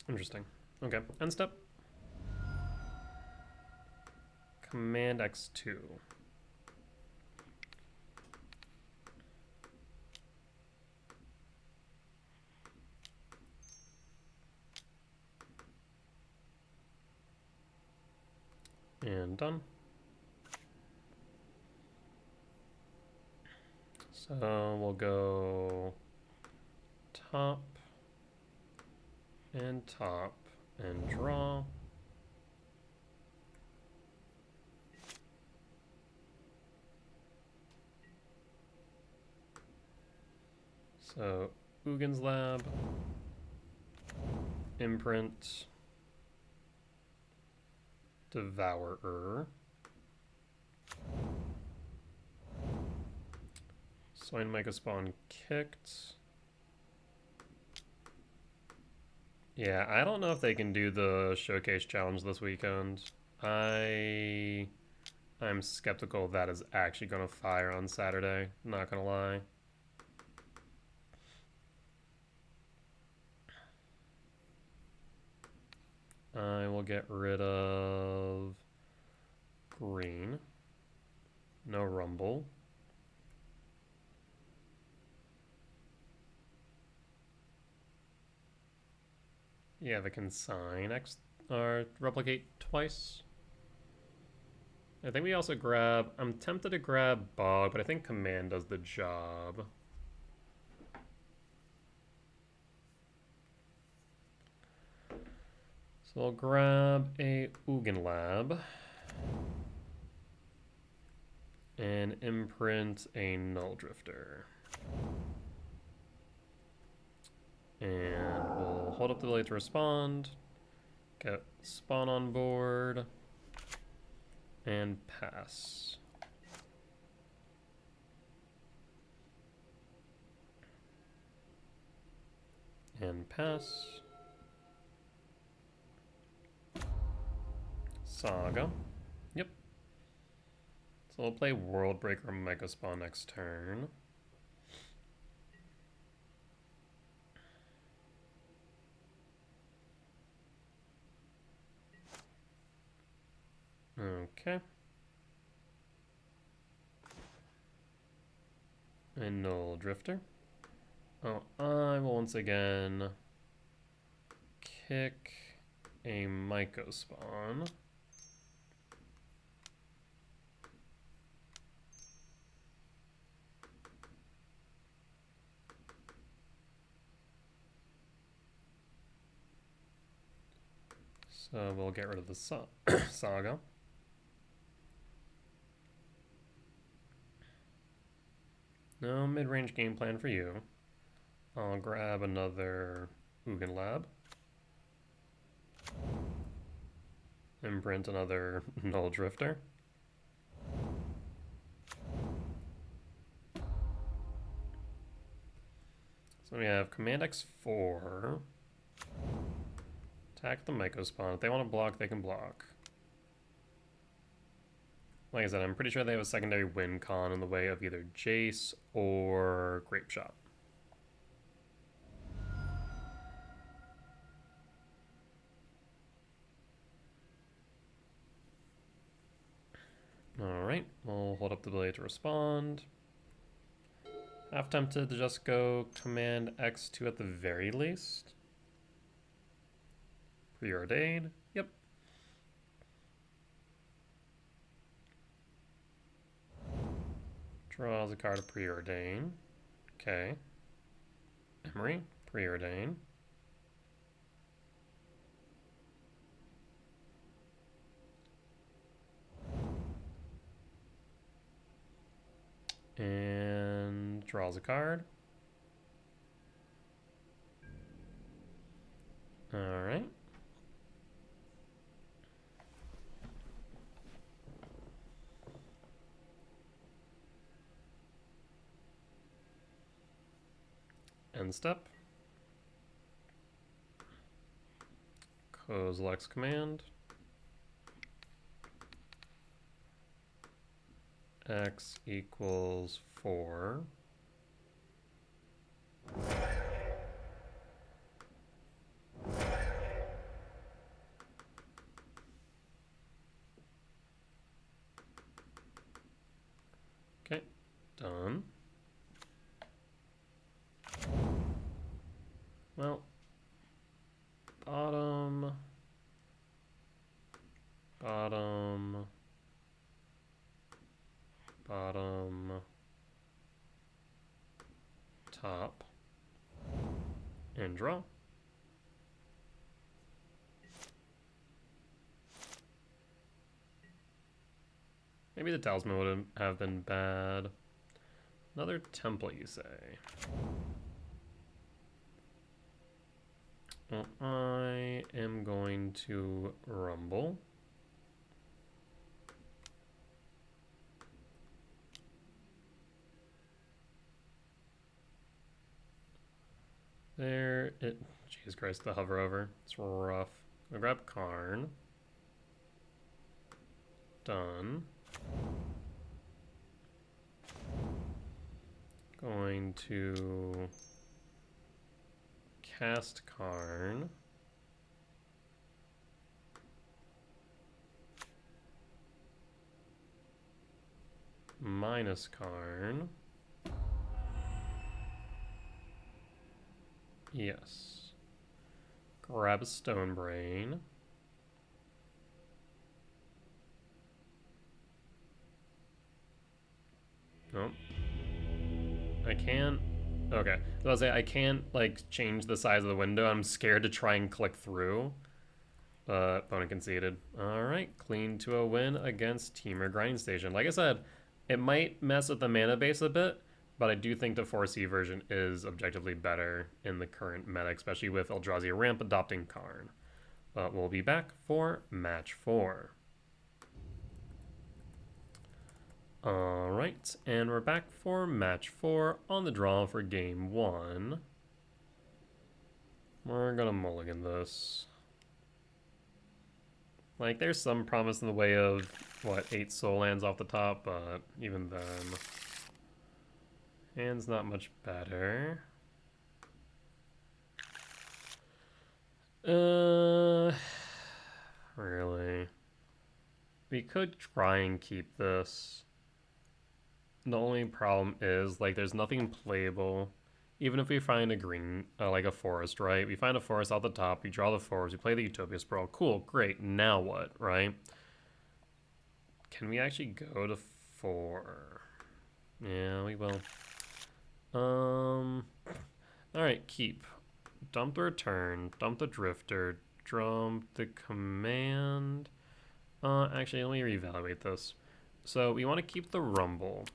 Interesting. Okay. End step. Command X2. And done. So we'll go top and draw. So Ugin's Lab, Imprint, Devourer. Swine Mega Spawn kicked. Yeah, I don't know if they can do the Showcase Challenge this weekend. I'm skeptical that is actually going to fire on Saturday, not going to lie. I will get rid of green. No Rumble. Yeah, they can sign or replicate twice. I think we also grab. I'm tempted to grab Bog, but I think Command does the job. So I'll grab a Ugin Lab and imprint a Null Drifter. And we'll hold up the ability to respond, get Spawn on board, and pass. And pass. Saga. Yep. So we'll play World Breaker Mega Spawn next turn. Okay. A Null Drifter. Oh, I will once again kick a Myco spawn. So we'll get rid of the Saga. No mid-range game plan for you. I'll grab another Ugin Lab. Imprint another Null Drifter. So we have Command X4. Attack the Myco spawn. If they want to block, they can block. Like I said, I'm pretty sure they have a secondary win con in the way of either Jace or Grape Shot. Alright, we'll hold up the ability to respond. Half tempted to just go Command X2 at the very least. Preordain. Yep. Draws a card of Preordain. Okay. Emery. Preordain. And draws a card. Alright. End step. Kozilek's command. X equals 4. Okay, done. Well, bottom, bottom, bottom, top, and draw. Maybe the talisman would have been bad. Another template, you say? Well, I am going to rumble. There it. Jesus Christ, the hover over. It's rough. I'll grab Karn. Done. Going to cast Karn. Minus Karn. Yes. Grab a Stone Brain. Nope. I can't. Okay. I was gonna say I can't like change the size of the window. I'm scared to try and click through. Opponent conceded. Alright, clean to a win against Temur Grinding Station. Like I said, it might mess with the mana base a bit, but I do think the 4C version is objectively better in the current meta, especially with Eldrazi Ramp adopting Karn. But we'll be back for match 4. Alright, and we're back for match 4 on the draw for game 1. We're gonna mulligan this. Like, there's some promise in the way of, what, 8 soul lands off the top, but even then, hand's not much better. Really? We could try and keep this. The only problem is, like, there's nothing playable. Even if we find a green, like a forest, right? We find a forest out the top, we draw the forest, we play the Utopia Sprawl. Cool, great, now what, right? Can we actually go to 4? Yeah, we will. Alright, keep. Dump the return, dump the drifter, dump the command. Actually, let me reevaluate this. So we want to keep the rumble.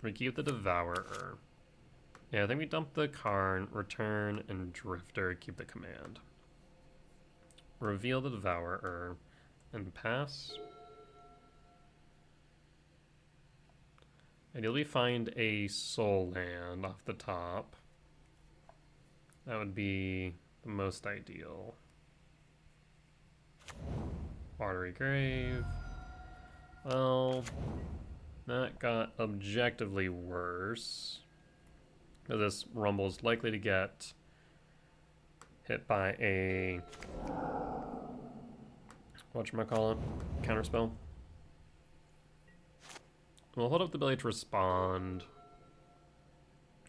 We keep the devourer. Yeah, I think we dump the Karn, return, and drifter, keep the command. Reveal the devourer, and pass. Ideally find a soul land off the top. That would be the most ideal. Watery Grave. Well, that got objectively worse. Because this rumble is likely to get hit by a whatchamacallit, counterspell. We'll hold up the ability to respond.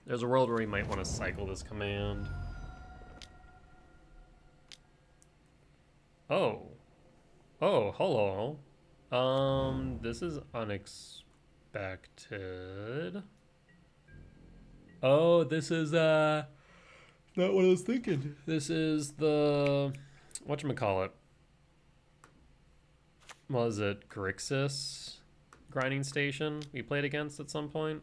There's a world where we might want to cycle this command. Oh. Oh, hello. This is unexpected. Oh, this is, not what I was thinking. This is the, whatchamacallit. Was it Grixis grinding station we played against at some point?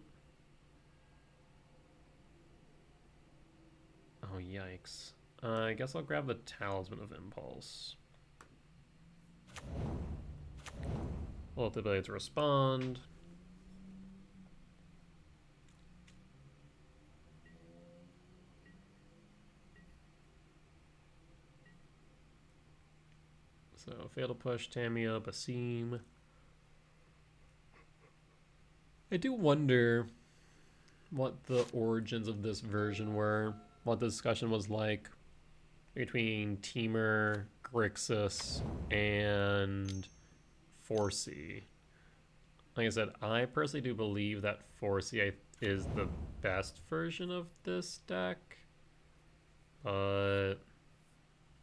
Oh, yikes. I guess I'll grab the Talisman of Impulse. We'll have the ability to respond. So, Fatal Push, Tamiya, Basim. I do wonder what the origins of this version were, what the discussion was like between Temur, Grixis, and 4C. Like I said, I personally do believe that 4C is the best version of this deck, but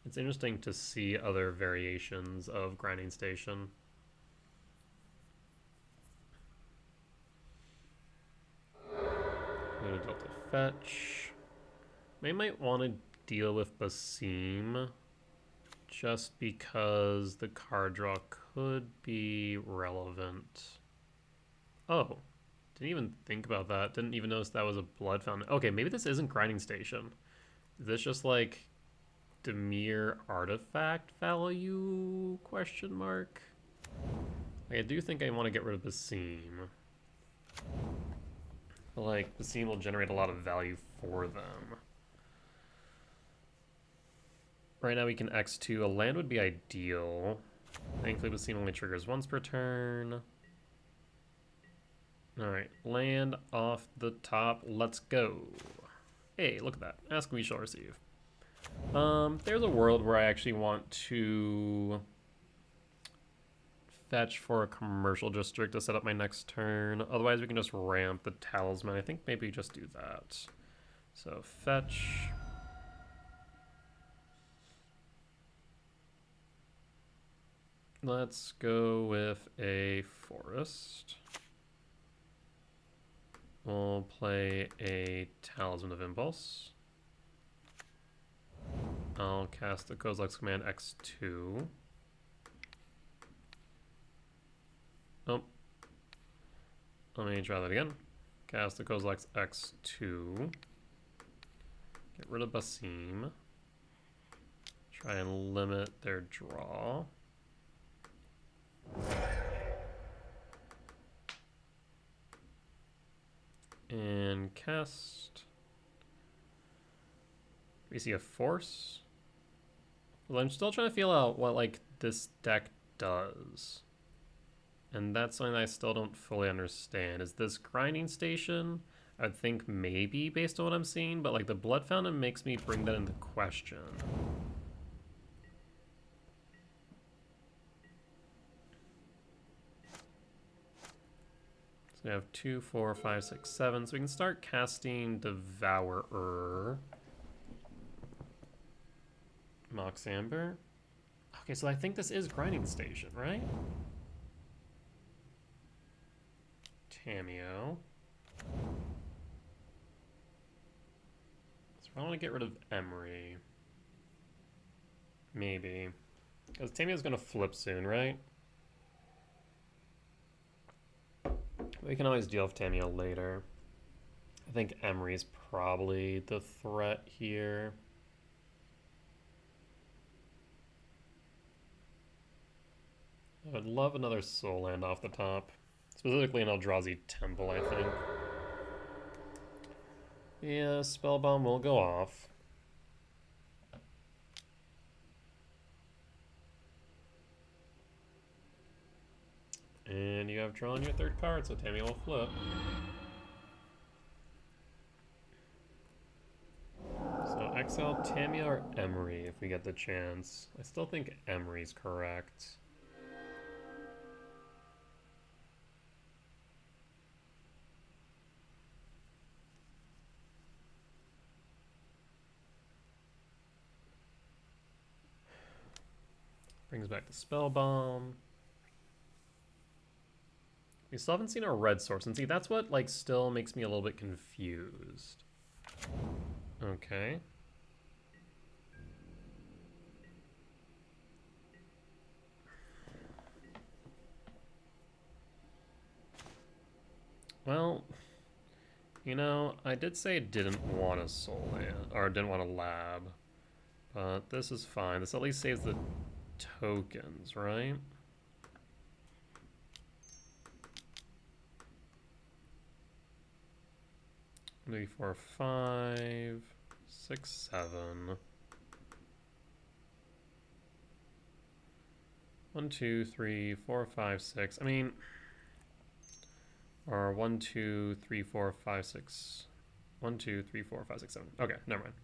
it's interesting to see other variations of Grinding Station. I'm gonna Delta Fetch. They might want to deal with Basim just because the card draw could be relevant. Oh, didn't even think about that. Didn't even notice that was a Blood Fountain. Okay, maybe this isn't Grinding Station. Is this just like Dimir Artifact value, question mark? Like, I do think I want to get rid of Basim. Like, Basim will generate a lot of value for them. Right now we can X2. A land would be ideal. Thankfully, Basim only triggers once per turn. Alright, land off the top. Let's go. Hey, look at that. Ask we shall receive. There's a world where I actually want to fetch for a commercial district to set up my next turn. Otherwise, we can just ramp the Talisman. I think maybe just do that. So, fetch. Let's go with a forest. We'll play a Talisman of Impulse. I'll cast the Kozilek's command X2. Oh. Let me try that again. Cast the Kozilek's X2. Get rid of Basim. Try and limit their draw. And cast. We see a force. Well, I'm still trying to feel out what like this deck does. And that's something I still don't fully understand. Is this Grinding Station? I would think maybe based on what I'm seeing, but like the Blood Fountain makes me bring that into question. we have 2, 4, 5, 6, 7. So we can start casting Devourer. Mox Amber. Okay, so I think this is Grinding Station, right? Tamiyo. So I want to get rid of Emery. Maybe. Because Tamiyo's going to flip soon, right? We can always deal with Tamiyo later. I think Emery's probably the threat here. I would love another Soul Land off the top. Specifically an Eldrazi Temple, I think. Yeah, Spell Bomb will go off. And you have drawn your third card, so Tammy will flip. So exile Tamiyo or Emery if we get the chance. I still think Emery's correct. Brings back the Spell Bomb. We still haven't seen our red source, and see, that's what, like, still makes me a little bit confused. Okay. Well, you know, I did say I didn't want a Soul Land, or didn't want a lab, but this is fine. This at least saves the tokens, right? Maybe 4, 5, 6, 7. 1, 2, 3, 4, 5, 6. I mean, or 1, 2, 3, 4, 5, 6. 1, 2, 3, 4, 5, 6, 7. Okay, never mind.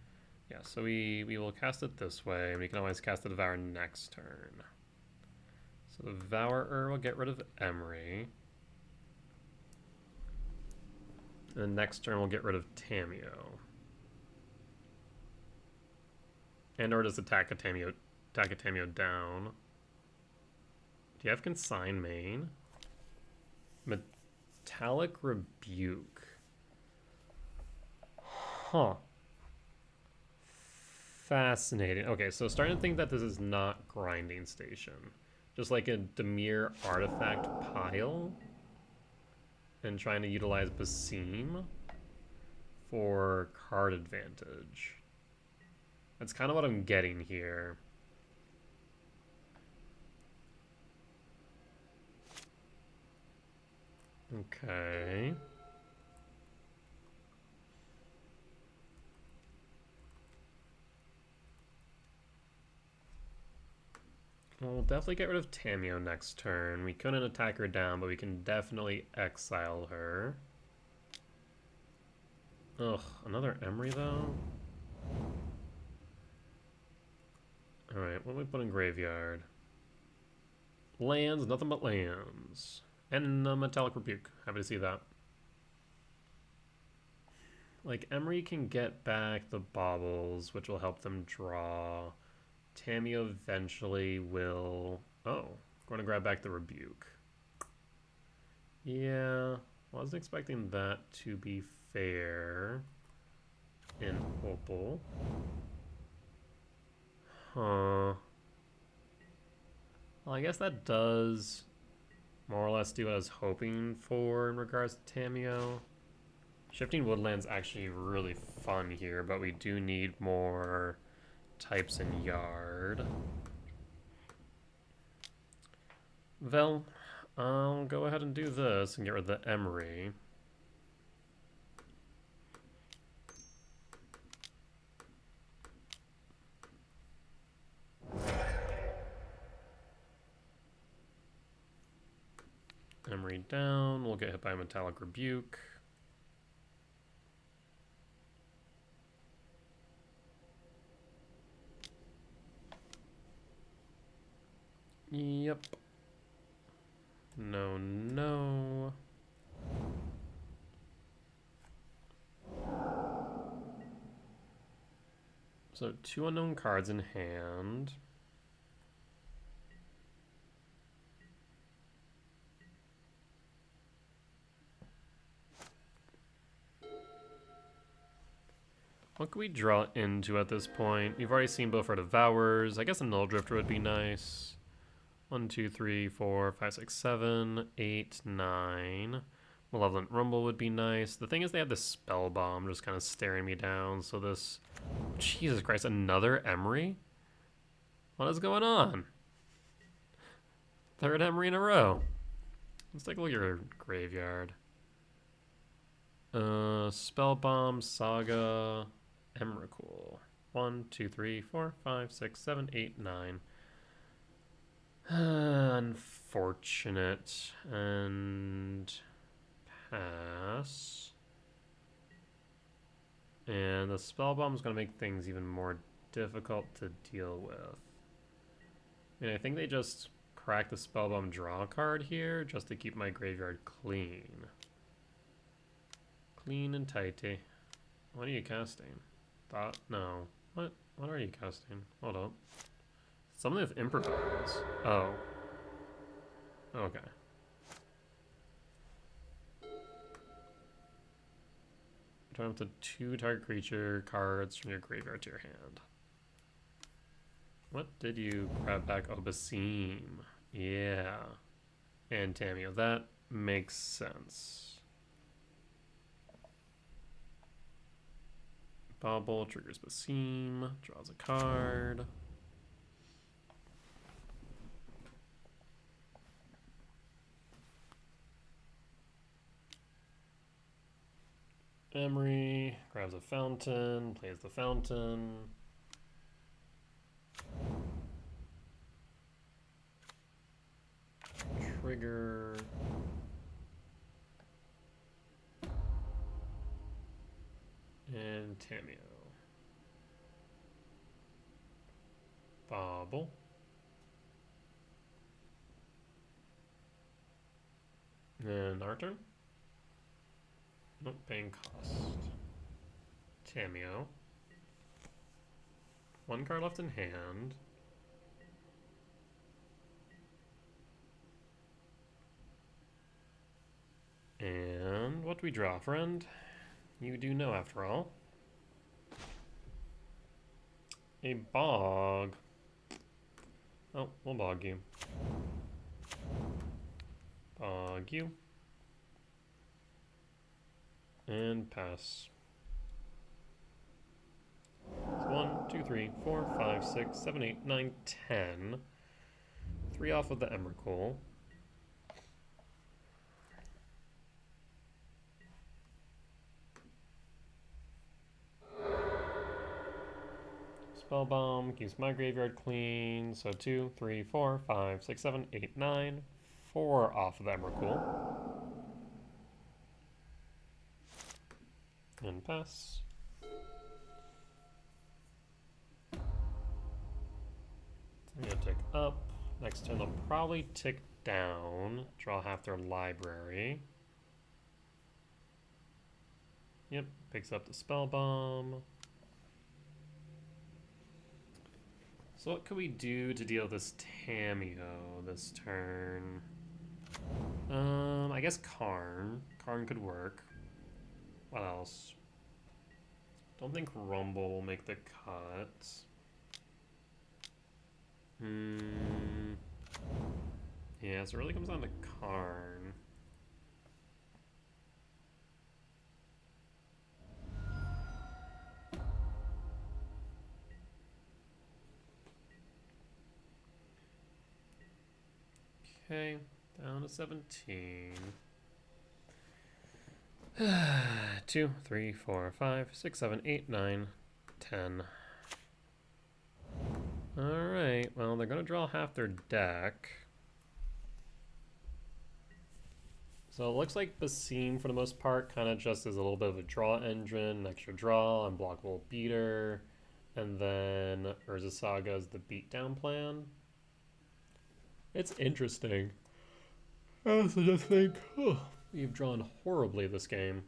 Yeah, so we will cast it this way, and we can always cast the Devour next turn. So the Devourer will get rid of Emery. And then next turn we'll get rid of Tamiyo. And or just attack a Tamiyo down. Do you have Consign main? Metallic Rebuke. Huh. Fascinating. Okay, so starting to think that this is not Grinding Station. Just like a Dimir Artifact pile. And trying to utilize Basim for card advantage. That's kind of what I'm getting here. Okay. Well, we'll definitely get rid of Tamiyo next turn. We couldn't attack her down, but we can definitely exile her. Ugh, another Emery though? Alright, what do we put in graveyard? Lands, nothing but lands. And a Metallic Rebuke. Happy to see that. Like, Emery can get back the baubles, which will help them draw. Tamiyo eventually will... Oh, going to grab back the Rebuke. Yeah, wasn't expecting that to be fair in Opal. Huh. Well, I guess that does more or less do what I was hoping for in regards to Tamiyo. Shifting Woodland's actually really fun here, but we do need more types in Yard. Well, I'll go ahead and do this and get rid of the Emery. Emery down, we'll get hit by a Metallic Rebuke. Yep. No, no. So 2 unknown cards in hand. What can we draw into at this point? We've already seen both our Devours. I guess a Null Drifter would be nice. 1, 2, 3, 4, 5, 6, 7, 8, 9. Malevolent Rumble would be nice. The thing is they have this Spell Bomb just kind of staring me down. So this... Jesus Christ, another Emery? What is going on? Third Emery in a row. Let's take a look at your graveyard. Spell Bomb, Saga, Emrakul. 1, 2, 3, 4, 5, 6, 7, 8, 9. Unfortunate. And pass. And the Spell Bomb is going to make things even more difficult to deal with. I mean, I think they just crack the Spell Bomb draw card here just to keep my graveyard clean. Clean and tighty. What are you casting? Thought? No. What? What are you casting? Hold up. Something with improvise. Oh. Okay. Turn up to 2 target creature cards from your graveyard to your hand. What did you grab back? Oh, Basim. Yeah. And Tamio. That makes sense. Bobble triggers Basim. Draws a card. Emery grabs a fountain, plays the fountain. Trigger. And Tamio. Bobble. And our turn. Nope, paying cost. Tamio. 1 card left in hand. And what do we draw, friend? You do know, after all. A bog. Oh, we'll bog you. Bog you. And pass. 1, 2, 3, 4, 5, 6, 7, 8, 9, 10. 3 off of the Emrakul. Spell Bomb keeps my graveyard clean. So 2, 3, 4, 5, 6, 7, 8, 9. 4 off of the Emrakul. And pass. I'm going to tick up. Next turn they'll probably tick down. Draw half their library. Yep, picks up the Spell Bomb. So what could we do to deal with this Tamio this turn? I guess Karn. Karn could work. What else? Don't think Rumble will make the cut. Yeah, so it really comes down to Karn. Okay, down to 17. 2, 3, 4, 5, 6, 7, 8, 9, 10. Alright, well, they're going to draw half their deck. So it looks like Basim, for the most part, kind of just is a little bit of a draw engine, an extra draw, unblockable beater, and then Urza Saga is the beatdown plan. It's interesting. I also just think, we've drawn horribly this game.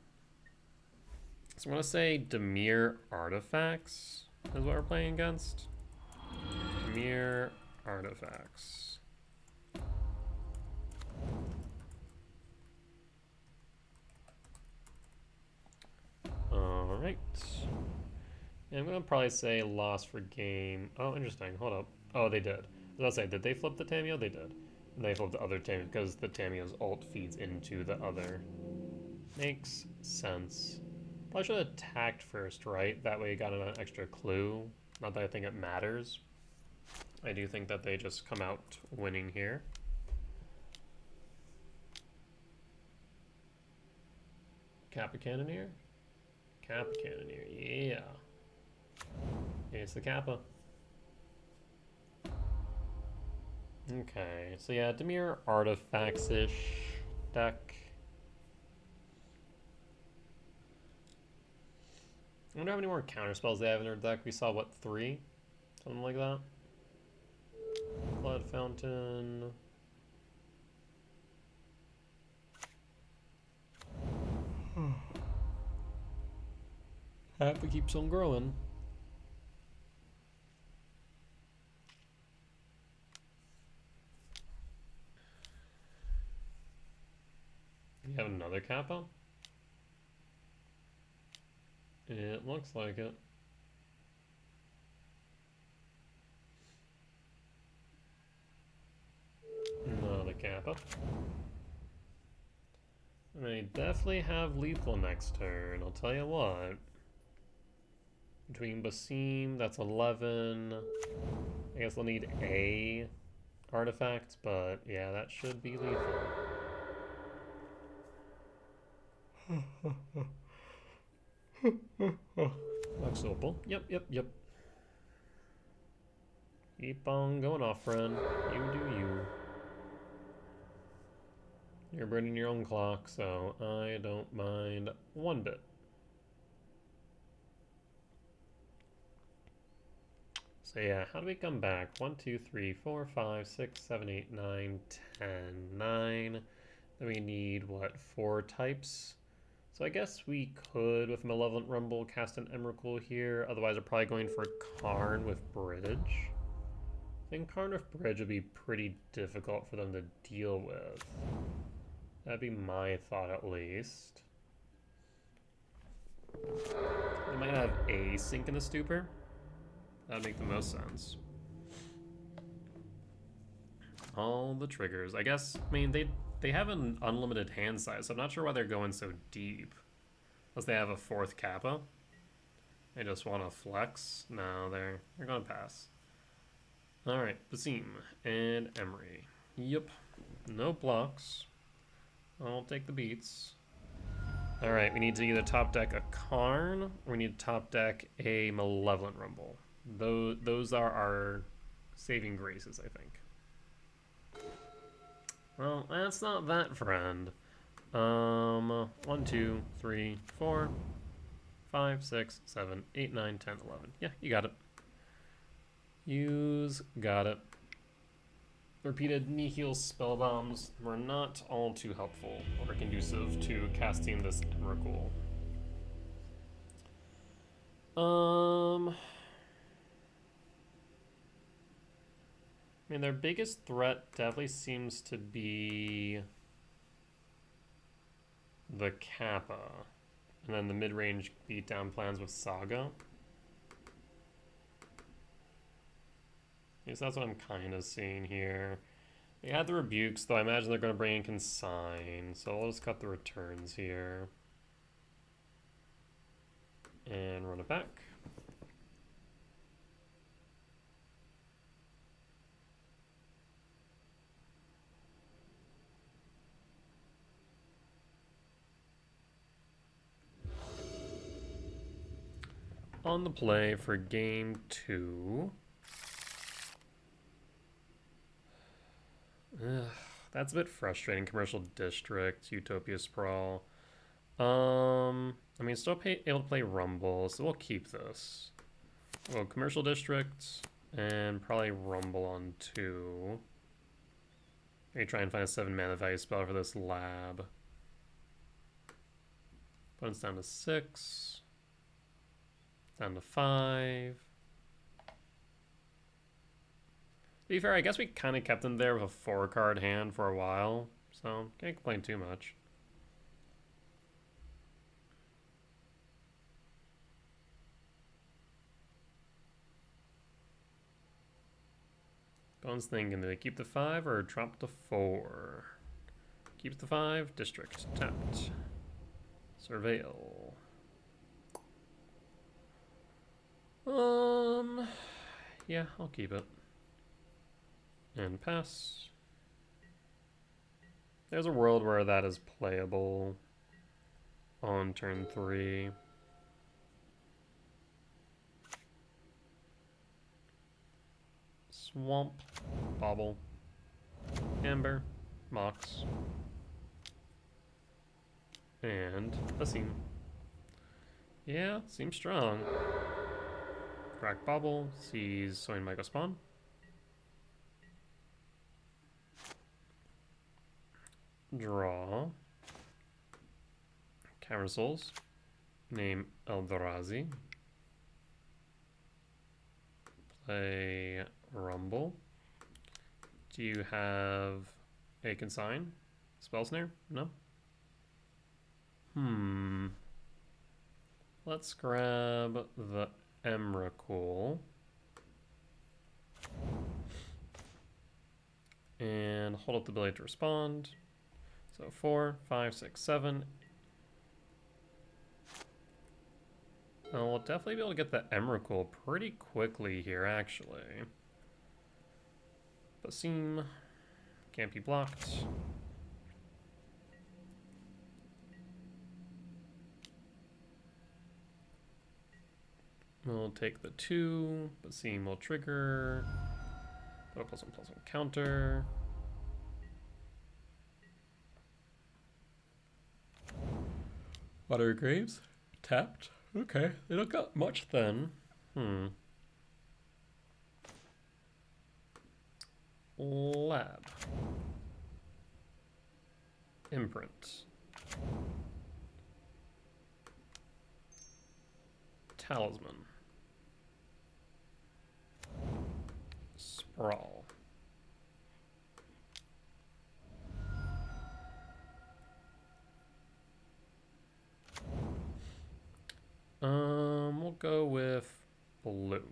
So I want to say Dimir Artifacts. is what we're playing against. Dimir Artifacts. Alright. I'm gonna probably say loss for game. Oh, interesting. Hold up. Oh, they did. I was about to say, did they flip the Tamiyo? They did. And they flipped the other Tamiyo because the Tamiyo's ult feeds into the other. Makes sense. Probably should have attacked first, right? That way you got an extra clue. Not that I think it matters. I do think that they just come out winning here. Kappa Cannoneer? Kappa Cannoneer, yeah. It's the Kappa. Okay, so yeah, Dimir Artifacts-ish deck. I wonder how many more counter spells they have in their deck. We saw, what, 3? Something like that? Blood Fountain. Kappa keeps on growing. You have another Kappa? It looks like it. Another Kappa. I mean, definitely have lethal next turn, I'll tell you what. Between Basim, that's 11. I guess they'll need a artifact, but yeah, that should be lethal. Looks opal. Yep. Keep on going off, friend. You do you. You're burning your own clock, so I don't mind one bit. So yeah, how do we come back? 1, 2, 3, 4, 5, 6, 7, 8, 9, 10, 9. Then we need, what, 4 types? So I guess we could, with Malevolent Rumble, cast an Emrakul here. Otherwise, we're probably going for Karn with Bridge. I think Karn with Bridge would be pretty difficult for them to deal with. That'd be my thought, at least. They might have a Sink in the Stupor. That'd make the most sense. All the triggers. I guess, I mean, they have an unlimited hand size, so I'm not sure why they're going so deep. Unless they have a 4th Kappa. They just want to flex. No, they're going to pass. Alright, Basim and Emery. Yep. No blocks. I'll take the beats. Alright, we need to either top deck a Karn, or we need to top deck a Malevolent Rumble. Those are our saving graces, I think. Well, that's not that, friend. 1, 2, 3, 4, 5, 6, 7, 8, 9, 10, 11. Yeah, you got it. Got it. Repeated Nihil spell bombs were not all too helpful or conducive to casting this Emrakul. I mean, their biggest threat definitely seems to be the Kappa, and then the mid-range beatdown plans with Saga. Yes, that's what I'm kind of seeing here. They had the Rebukes, though I imagine they're going to bring in Consign, so I'll just cut the returns here. And run it back. On the play for game 2. That's a bit frustrating. Commercial District, Utopia Sprawl. I mean, still able to play Rumble, so we'll keep this. Well, Commercial District, and probably Rumble on 2. Maybe try and find a 7 mana value spell for this lab. Opponent's down to 6. Down to 5. be fair, I guess we kind of kept him there with a 4-card hand for a while, so can't complain too much. Bones thinking, do they keep the 5 or drop the 4? Keeps the 5, district, tapped. Surveil. Yeah, I'll keep it. And pass. There's a world where that is playable on turn 3. Swamp, Bobble, Amber, Mox, and Asim. Yeah, seems strong. Crack Bobble, sees Soin Micro Spawn. Draw. Camera Souls. Name Eldrazi. Play Rumble. Do you have a consign? Spell Snare? No? Let's grab the Emrakul. And hold up the ability to respond. So 4, 5, 6, 7. Oh, we'll definitely be able to get the Emrakul pretty quickly here, actually. Basim can't be blocked. We'll take the 2. Basim will trigger. Put a +1/+1 counter. Water Graves tapped. Okay, they don't got much then. Lab. Imprint. Talisman. Sprawl. We'll go with blue.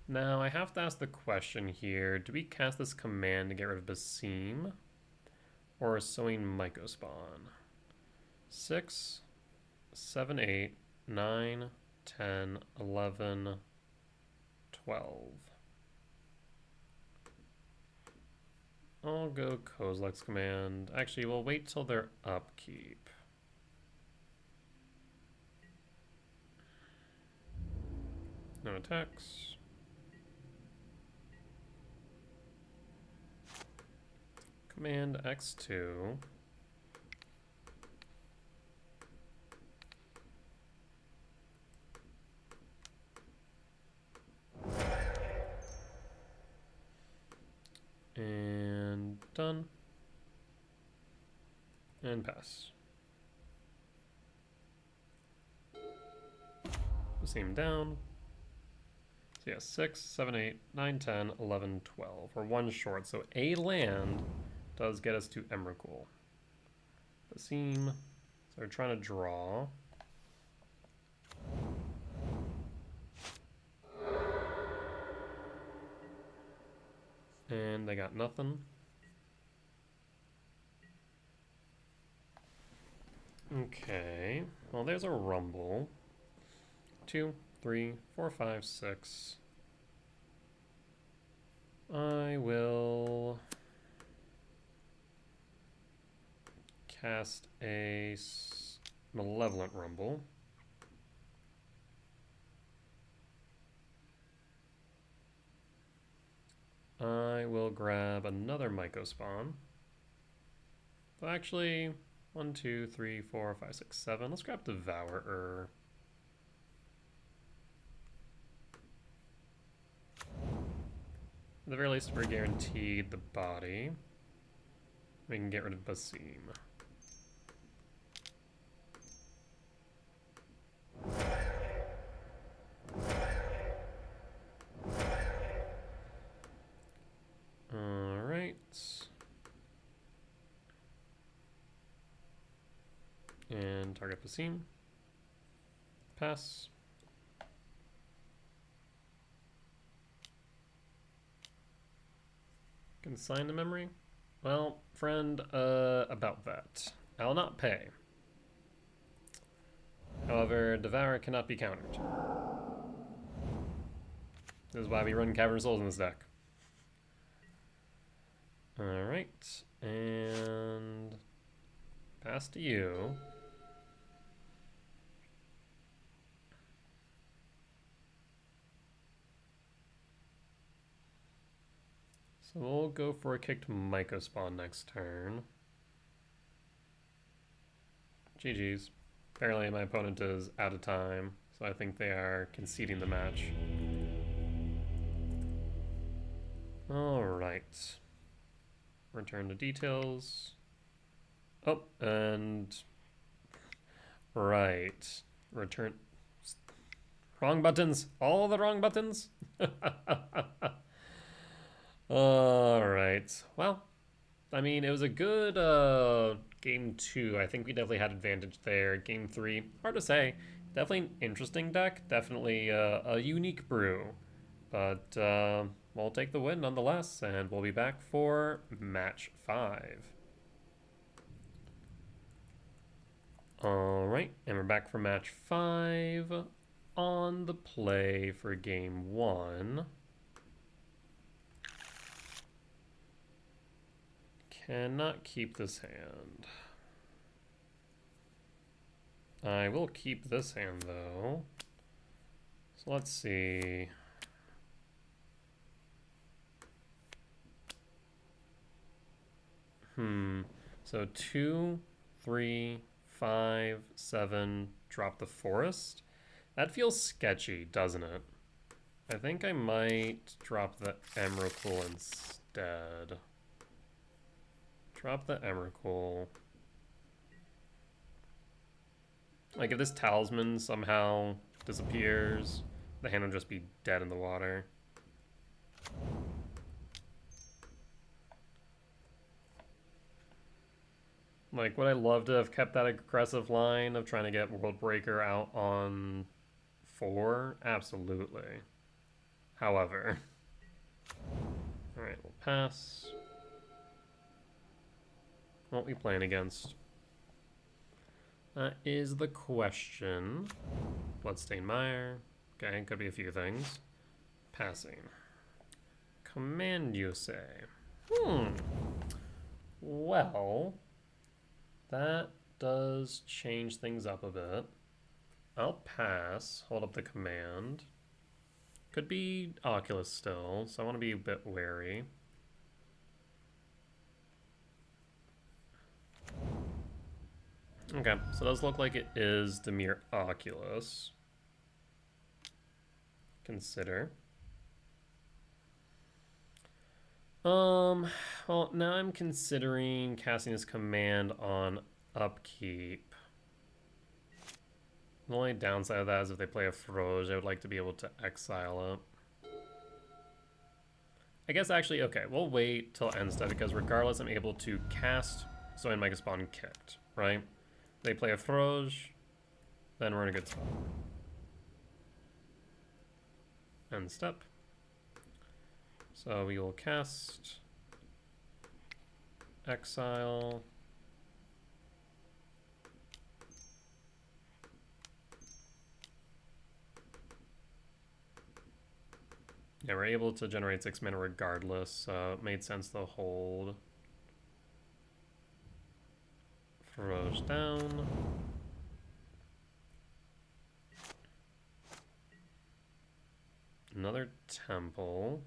Now, I have to ask the question here, do we cast this command to get rid of Basim or Sowing Mycospawn? 6, 7, 8, 9, 10, 11, 12. I'll go Kozilek's command. Actually, we'll wait till their upkeep. No attacks. Command X2. And done. And pass. Same down. So yeah, 6, 7, 8, 9, 10, 11, 12. We're one short, so a land does get us to Emrakul. Basim. So we're trying to draw. And they got nothing. Okay. Well, there's a Rumble. 2, 3, 4, 5, 6. I will cast a Malevolent Rumble. I will grab another Mycospawn. Well, actually, 1, 2, 3, 4, 5, 6, 7. Let's grab Devourer. At the very least, we're guaranteed the body. We can get rid of Basim. And target Basim. Pass. Consign to memory? Well, friend, about that. I'll not pay. However, Devour cannot be countered. This is why we run Cavern Souls in this deck. Alright, and pass to you. So we'll go for a kicked Myco Spawn next turn. GG's. Apparently my opponent is out of time, so I think they are conceding the match. Alright. Return to details. Oh, and... Right. Return... Wrong buttons! All the wrong buttons! Alright. Well, I mean, it was a good game 2. I think we definitely had advantage there. Game 3, hard to say. Definitely an interesting deck. Definitely a unique brew. But we'll take the win nonetheless, and we'll be back for match 5. Alright, and we're back for match 5 on the play for game 1. Cannot keep this hand. I will keep this hand though. So let's see. So 2, 3, 5, 7, drop the forest. That feels sketchy, doesn't it? I think I might drop the Emrakul instead. Drop the Emrakul. Like if this talisman somehow disappears, the hand will just be dead in the water. Like, would I love to have kept that aggressive line of trying to get World Breaker out on 4? Absolutely. However. Alright, we'll pass. What are we playing against? That is the question. Bloodstained Mire. Okay, could be a few things. Passing. Command, you say? Well, that does change things up a bit. I'll pass. Hold up the command. Could be Oculus still, so I want to be a bit wary. Okay, so it does look like it is Dimir Oculus. Consider. Well, now I'm considering casting this command on upkeep. The only downside of that is if they play a Froge, I would like to be able to exile it. I guess actually, okay, we'll wait till end step because regardless, I'm able to cast Soin Myco Spawn kicked, right? They play a Froge, then we're in a good spot. End step. So we will cast exile. Yeah, we're able to generate 6 mana regardless, so it made sense to hold. Throws down. Another temple.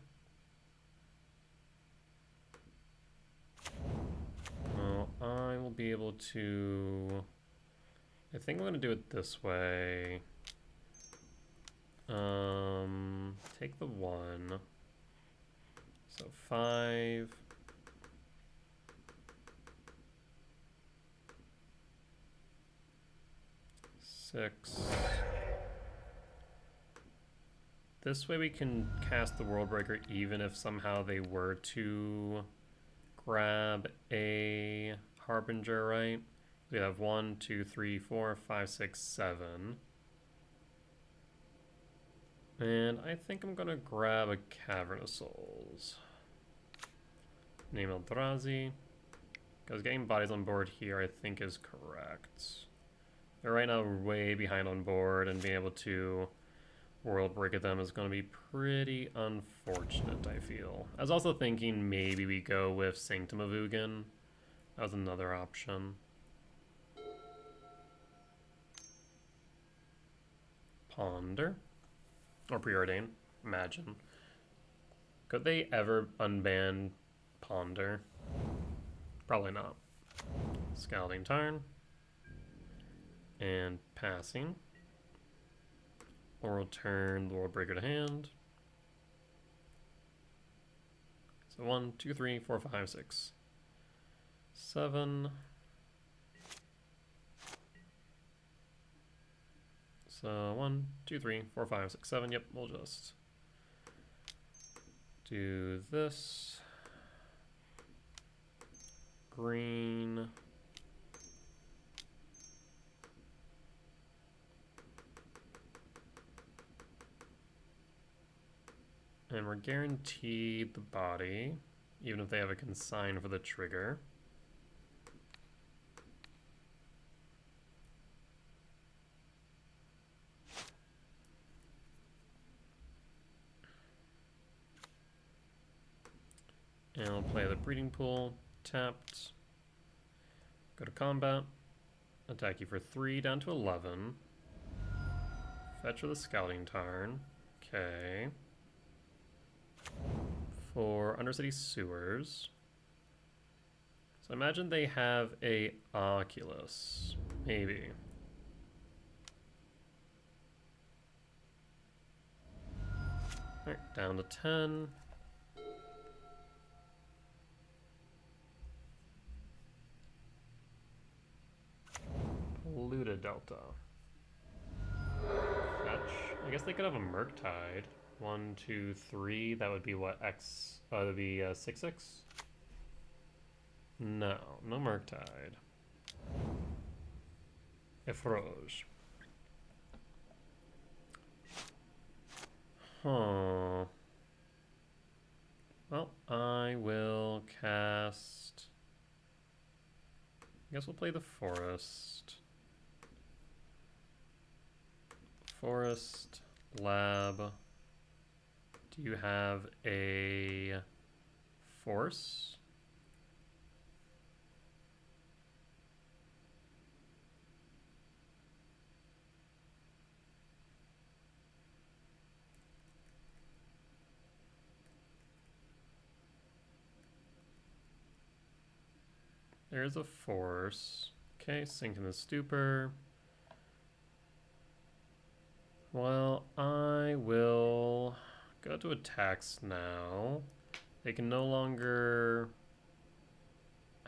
Well, I will be able to... I think I'm going to do it this way. Take the 1. So 5. 6. This way we can cast the World Breaker even if somehow they were to grab a Harbinger, right? we have 1, 2, 3, 4, 5, 6, 7. And I think I'm gonna grab a Cavern of Souls. Name Eldrazi. Because getting bodies on board here I think is correct. They're right now way behind on board, and being able to world break at them is going to be pretty unfortunate, I feel. I was also thinking maybe we go with Sanctum of Ugin. That was another option. Ponder. Or Preordain. Imagine. Could they ever unban Ponder? Probably not. Scalding Tarn. And passing. Or we'll turn the World Breaker to hand. So 1, 2, 3, 4, 5, 6, 7. So 1, 2, 3, 4, 5, 6, 7. Yep, we'll just do this. Green. And we're guaranteed the body, even if they have a consign for the trigger. And I'll play the breeding pool, tapped. Go to combat. Attack you for 3 down to 11. Fetch with a Scouting Tarn. Okay. For Undercity Sewers. So imagine they have a Oculus. Maybe. Alright, down to 10. Polluted Delta. Fetch. I guess they could have a Murktide. 1, 2, 3. That would be what? X? That would be 6, 6? No, no Murktide. Efroge. Huh. Well, I will cast... I guess we'll play the Forest. Forest, Lab. Do you have a Force? There's a Force. Okay, sink in the Stupor. Well, I will go to attacks now. They can no longer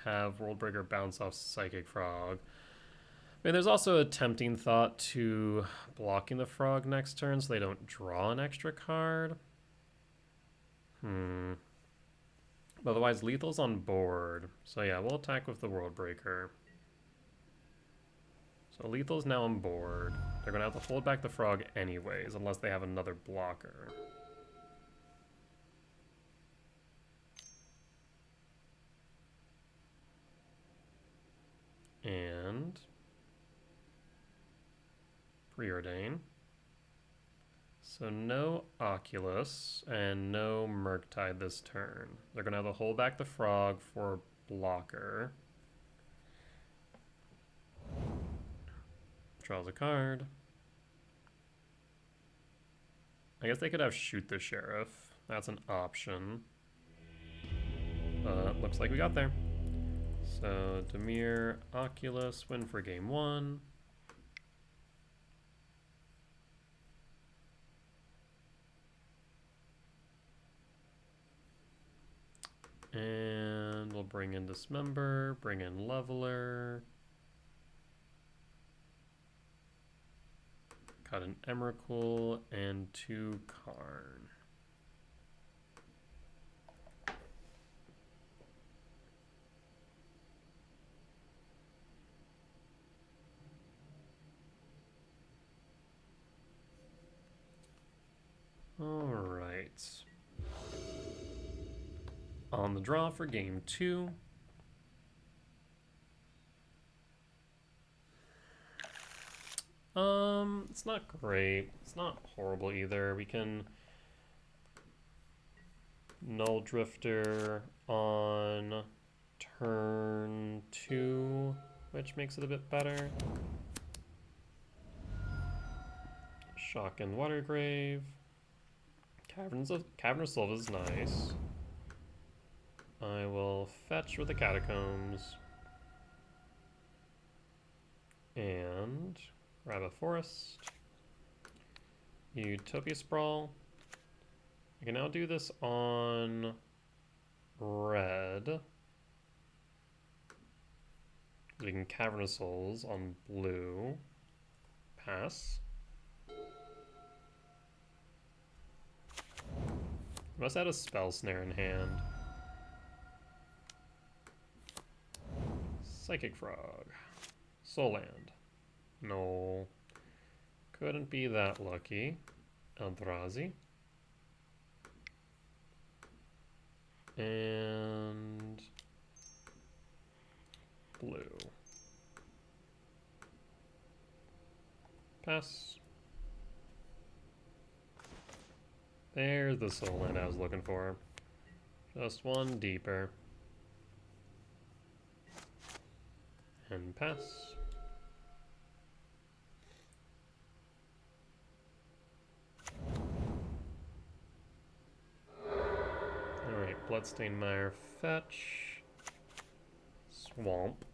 have Worldbreaker bounce off Psychic Frog. I mean, there's also a tempting thought to blocking the Frog next turn so they don't draw an extra card. But otherwise, Lethal's on board. So yeah, we'll attack with the Worldbreaker. So Lethal's now on board. They're going to have to hold back the Frog anyways, unless they have another blocker. And Preordain. So no Oculus and no Murktide this turn. They're going to have to hold back the Frog for blocker. Draws a card. I guess they could have Shoot the Sheriff. That's an option. But looks like we got there. So Dimir Oculus win for game 1. And we'll bring in Dismember, bring in Leveler. Got an Emrakul and 2 Karn. on the draw for game 2. It's not great. It's not horrible either. We can Null Drifter on turn 2, which makes it a bit better. Shock and Watergrave. Cavern of Silva is nice. I will fetch with the Catacombs. And grab a forest. Utopia Sprawl. I can now do this on red. We can Cavern of Souls on blue. Pass. Must have a Spell Snare in hand. Psychic Frog. Soul Land. No. Couldn't be that lucky. Eldrazi. And blue. Pass. There's the soul land I was looking for. Just one deeper. And pass. Alright, Bloodstained Mire, fetch. Swamp.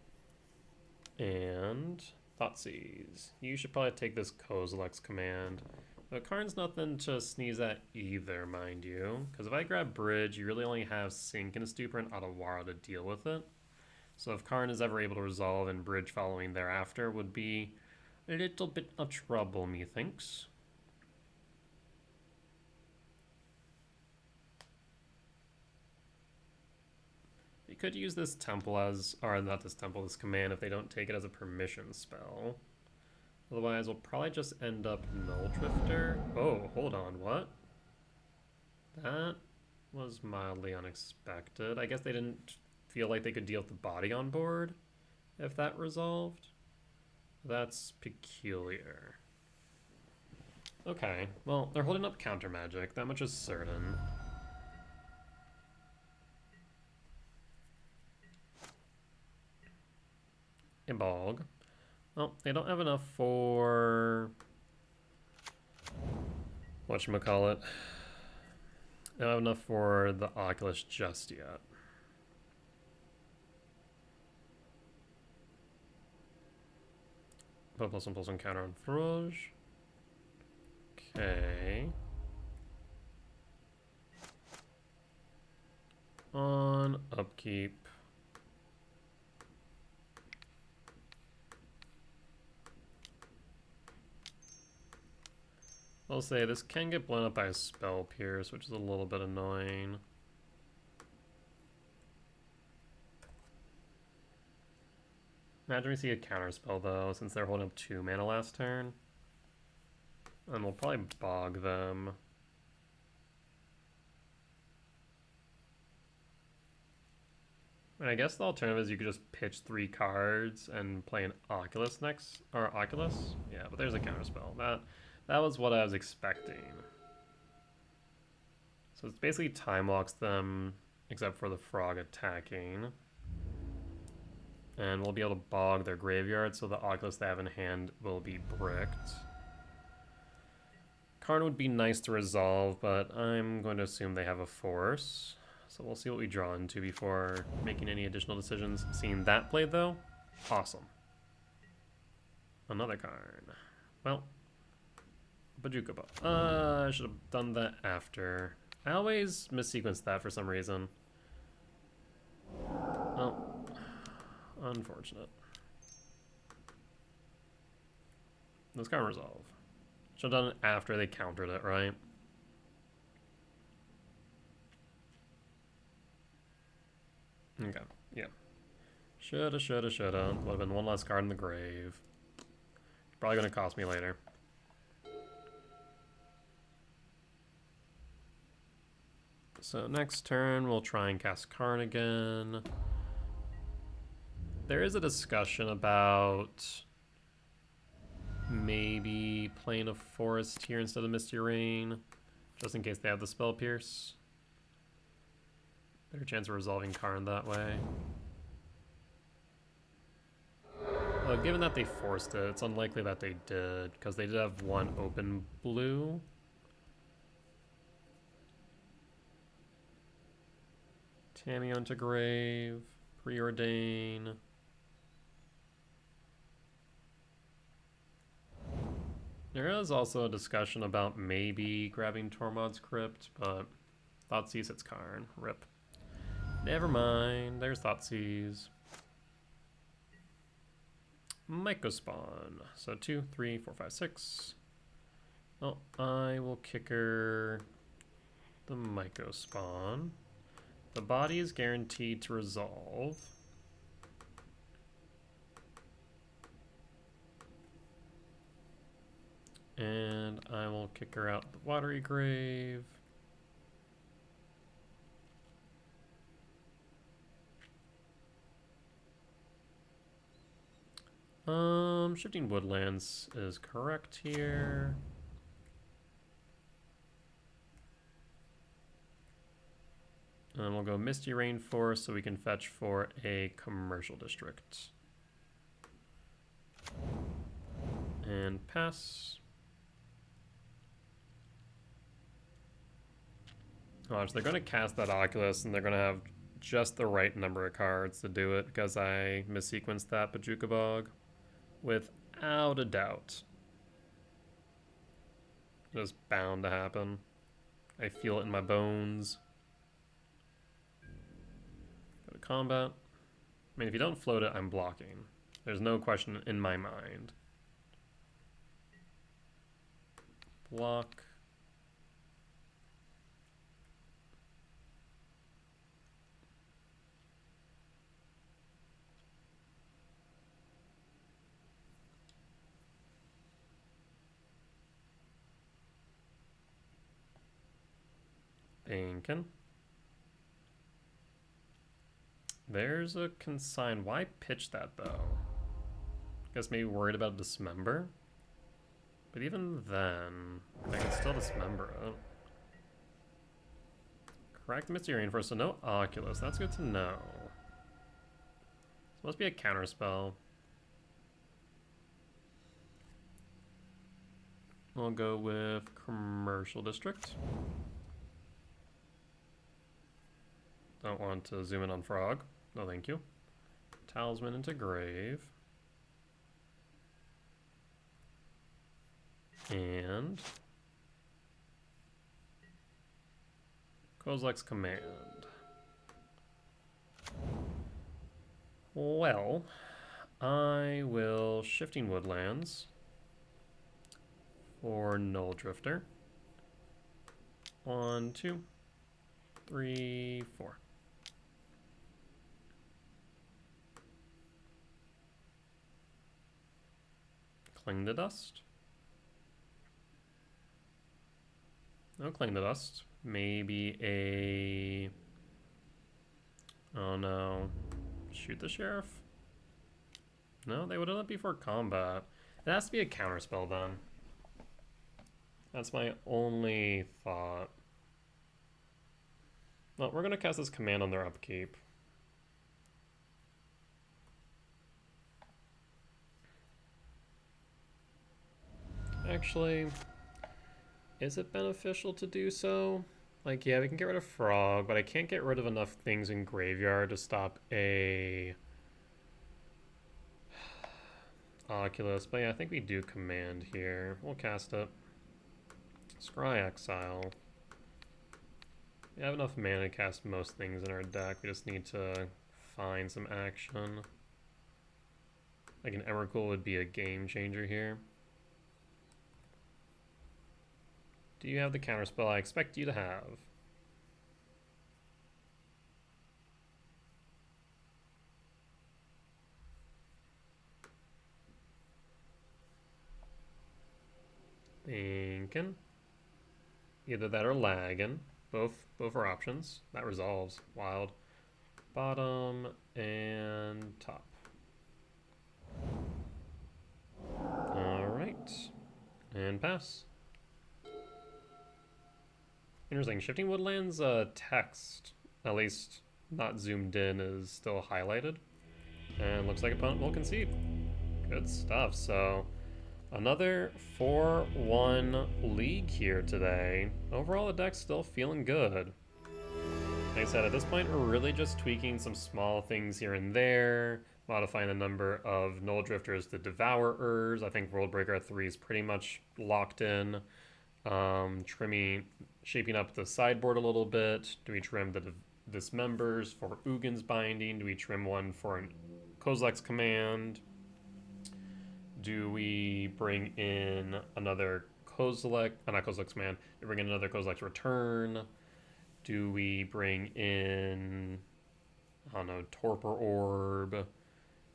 And Thoughtseize. You should probably take this Kozilek's command. But Karn's nothing to sneeze at either, mind you. Because if I grab Bridge, you really only have Sink and Stupor and Otawara to deal with it. So if Karn is ever able to resolve and Bridge following thereafter would be a little bit of trouble, methinks. You could use this temple as, or not this temple, this command if they don't take it as a permission spell. Otherwise, we'll probably just end up Null Drifter. Oh, hold on, what? That was mildly unexpected. I guess they didn't feel like they could deal with the body on board if that resolved. That's peculiar. Okay, well, they're holding up counter magic. That much is certain. A bog. Well, they don't have enough for whatchamacallit. They don't have enough for the Oculus just yet. Put +1/+1 counter on Throj. Okay. On upkeep. I'll say this can get blown up by a Spell Pierce, which is a little bit annoying. Imagine we see a counterspell though, since they're holding up 2 mana last turn. And we'll probably bog them. And I guess the alternative is you could just pitch 3 cards and play an Oculus next, or Oculus? Yeah, but there's a counterspell. That was what I was expecting. So it's basically time locks them, except for the frog attacking. And we'll be able to bog their graveyard, so the Oculus they have in hand will be bricked. Karn would be nice to resolve, but I'm going to assume they have a force. So we'll see what we draw into before making any additional decisions. Seeing that played though, awesome. Another Karn. Well, Bajuka. I should have done that after. I always missequence that for some reason. Oh, unfortunate. This Karn resolve. Should have done it after they countered it, right? Okay, yeah. Shoulda. Would have been one less card in the grave. Probably gonna cost me later. So next turn, we'll try and cast Karn again. There is a discussion about maybe playing a Forest here instead of Misty Rain, just in case they have the Spell Pierce. Better chance of resolving Karn that way. Given that they forced it, it's unlikely that they did, because they did have one open blue. Tamiyo into Grave, Preordain. There is also a discussion about maybe grabbing Tormod's Crypt, but Thoughtseize hits Karn. Rip. Never mind, there's Thoughtseize. Mycospawn. So 2, 3, 4, 5, 6. Well, I will kicker the Mycospawn. The body is guaranteed to resolve. And I will kicker out the Watery Grave. Shifting Woodlands is correct here. And we'll go Misty Rainforest so we can fetch for a commercial district. And pass. Watch, they're going to cast that Oculus and they're going to have just the right number of cards to do it because I missequenced that Bajuka Bog. Without a doubt. Just bound to happen. I feel it in my bones. Go to combat. I mean, if you don't float it, I'm blocking. There's no question in my mind. Block. Bankin. There's a consign. Why pitch that though? Guess maybe worried about dismember. But even then, I can still dismember it. Correct Misty Rainforest, so no Oculus. That's good to know. This must be a counterspell. We'll go with Commercial District. Don't want to zoom in on Frog. No, thank you. Talisman into Grave. And Kozilek's Command. Well, I will Shifting Woodlands for Null Drifter. 1, 2, 3, 4. Cling to Dust. No Cling to Dust. Maybe a... Oh no. Shoot the Sheriff? No, they would have done it before combat. It has to be a counterspell then. That's my only thought. Well, we're going to cast this command on their upkeep. Actually, is it beneficial to do so? Like, yeah, we can get rid of Frog, but I can't get rid of enough things in Graveyard to stop a Oculus. But yeah, I think we do command here. We'll cast it. Scry Exile. We have enough mana to cast most things in our deck. We just need to find some action. Like an Emrakul would be a game changer here. Do you have the counterspell I expect you to have? Thinking. Either that or lagging. Both are options. That resolves. Wild. Bottom and top. Alright. And pass. Interesting. Shifting Woodlands text, at least not zoomed in, is still highlighted. And looks like opponent will concede. Good stuff. So another 4-1 league here today. Overall, the deck's still feeling good. Like I said, at this point, we're really just tweaking some small things here and there, modifying the number of Null Drifters to Devourers. I think World Breaker 3 is pretty much locked in. Shaping up the sideboard a little bit. Do we trim the Dismembers for Ugin's Binding? Do we trim one for an Kozilek's Command? Do we bring in another Kozilek? Not Kozilek's Command. Do we bring in another Kozilek's Return? Do we bring in, I don't know, Torpor Orb,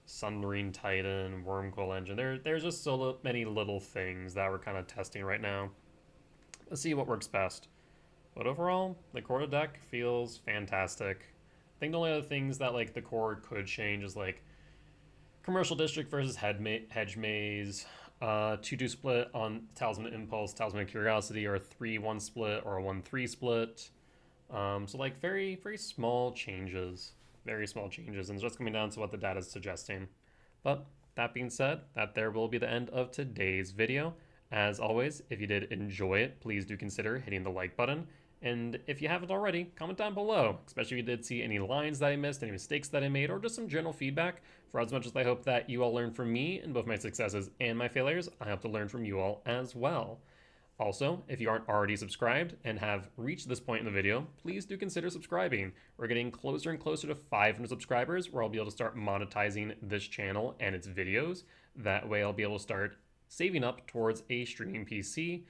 Sundering Titan, Wormcoil Engine? There's just so many little things that we're kind of testing right now. Let's see what works best. But overall, the core deck feels fantastic. I think the only other things that like the core could change is like Commercial District versus Hedge Maze, 2-2 split on Talisman Impulse, Talisman Curiosity, or a 3-1 split or a 1-3 split. So like very small changes, and it's just coming down to what the data is suggesting. But that being said, that there will be the end of today's video. As always, if you did enjoy it, please do consider hitting the like button. And if you haven't already, comment down below, especially if you did see any lines that I missed, any mistakes that I made, or just some general feedback. For as much as I hope that you all learn from me in both my successes and my failures, I hope to learn from you all as well. Also, if you aren't already subscribed and have reached this point in the video, please do consider subscribing. We're getting closer and closer to 500 subscribers, where I'll be able to start monetizing this channel and its videos. That way I'll be able to start saving up towards a streaming PC,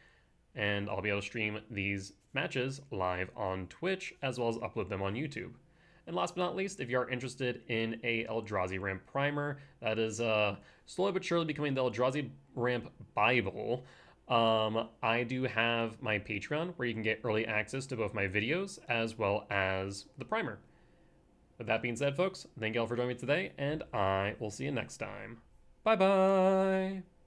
and I'll be able to stream these matches live on Twitch, as well as upload them on YouTube. And last but not least, if you are interested in a Eldrazi ramp primer, that is slowly but surely becoming the Eldrazi ramp Bible, I do have my Patreon, where you can get early access to both my videos as well as the primer. With that being said, folks, thank you all for joining me today, and I will see you next time. Bye-bye!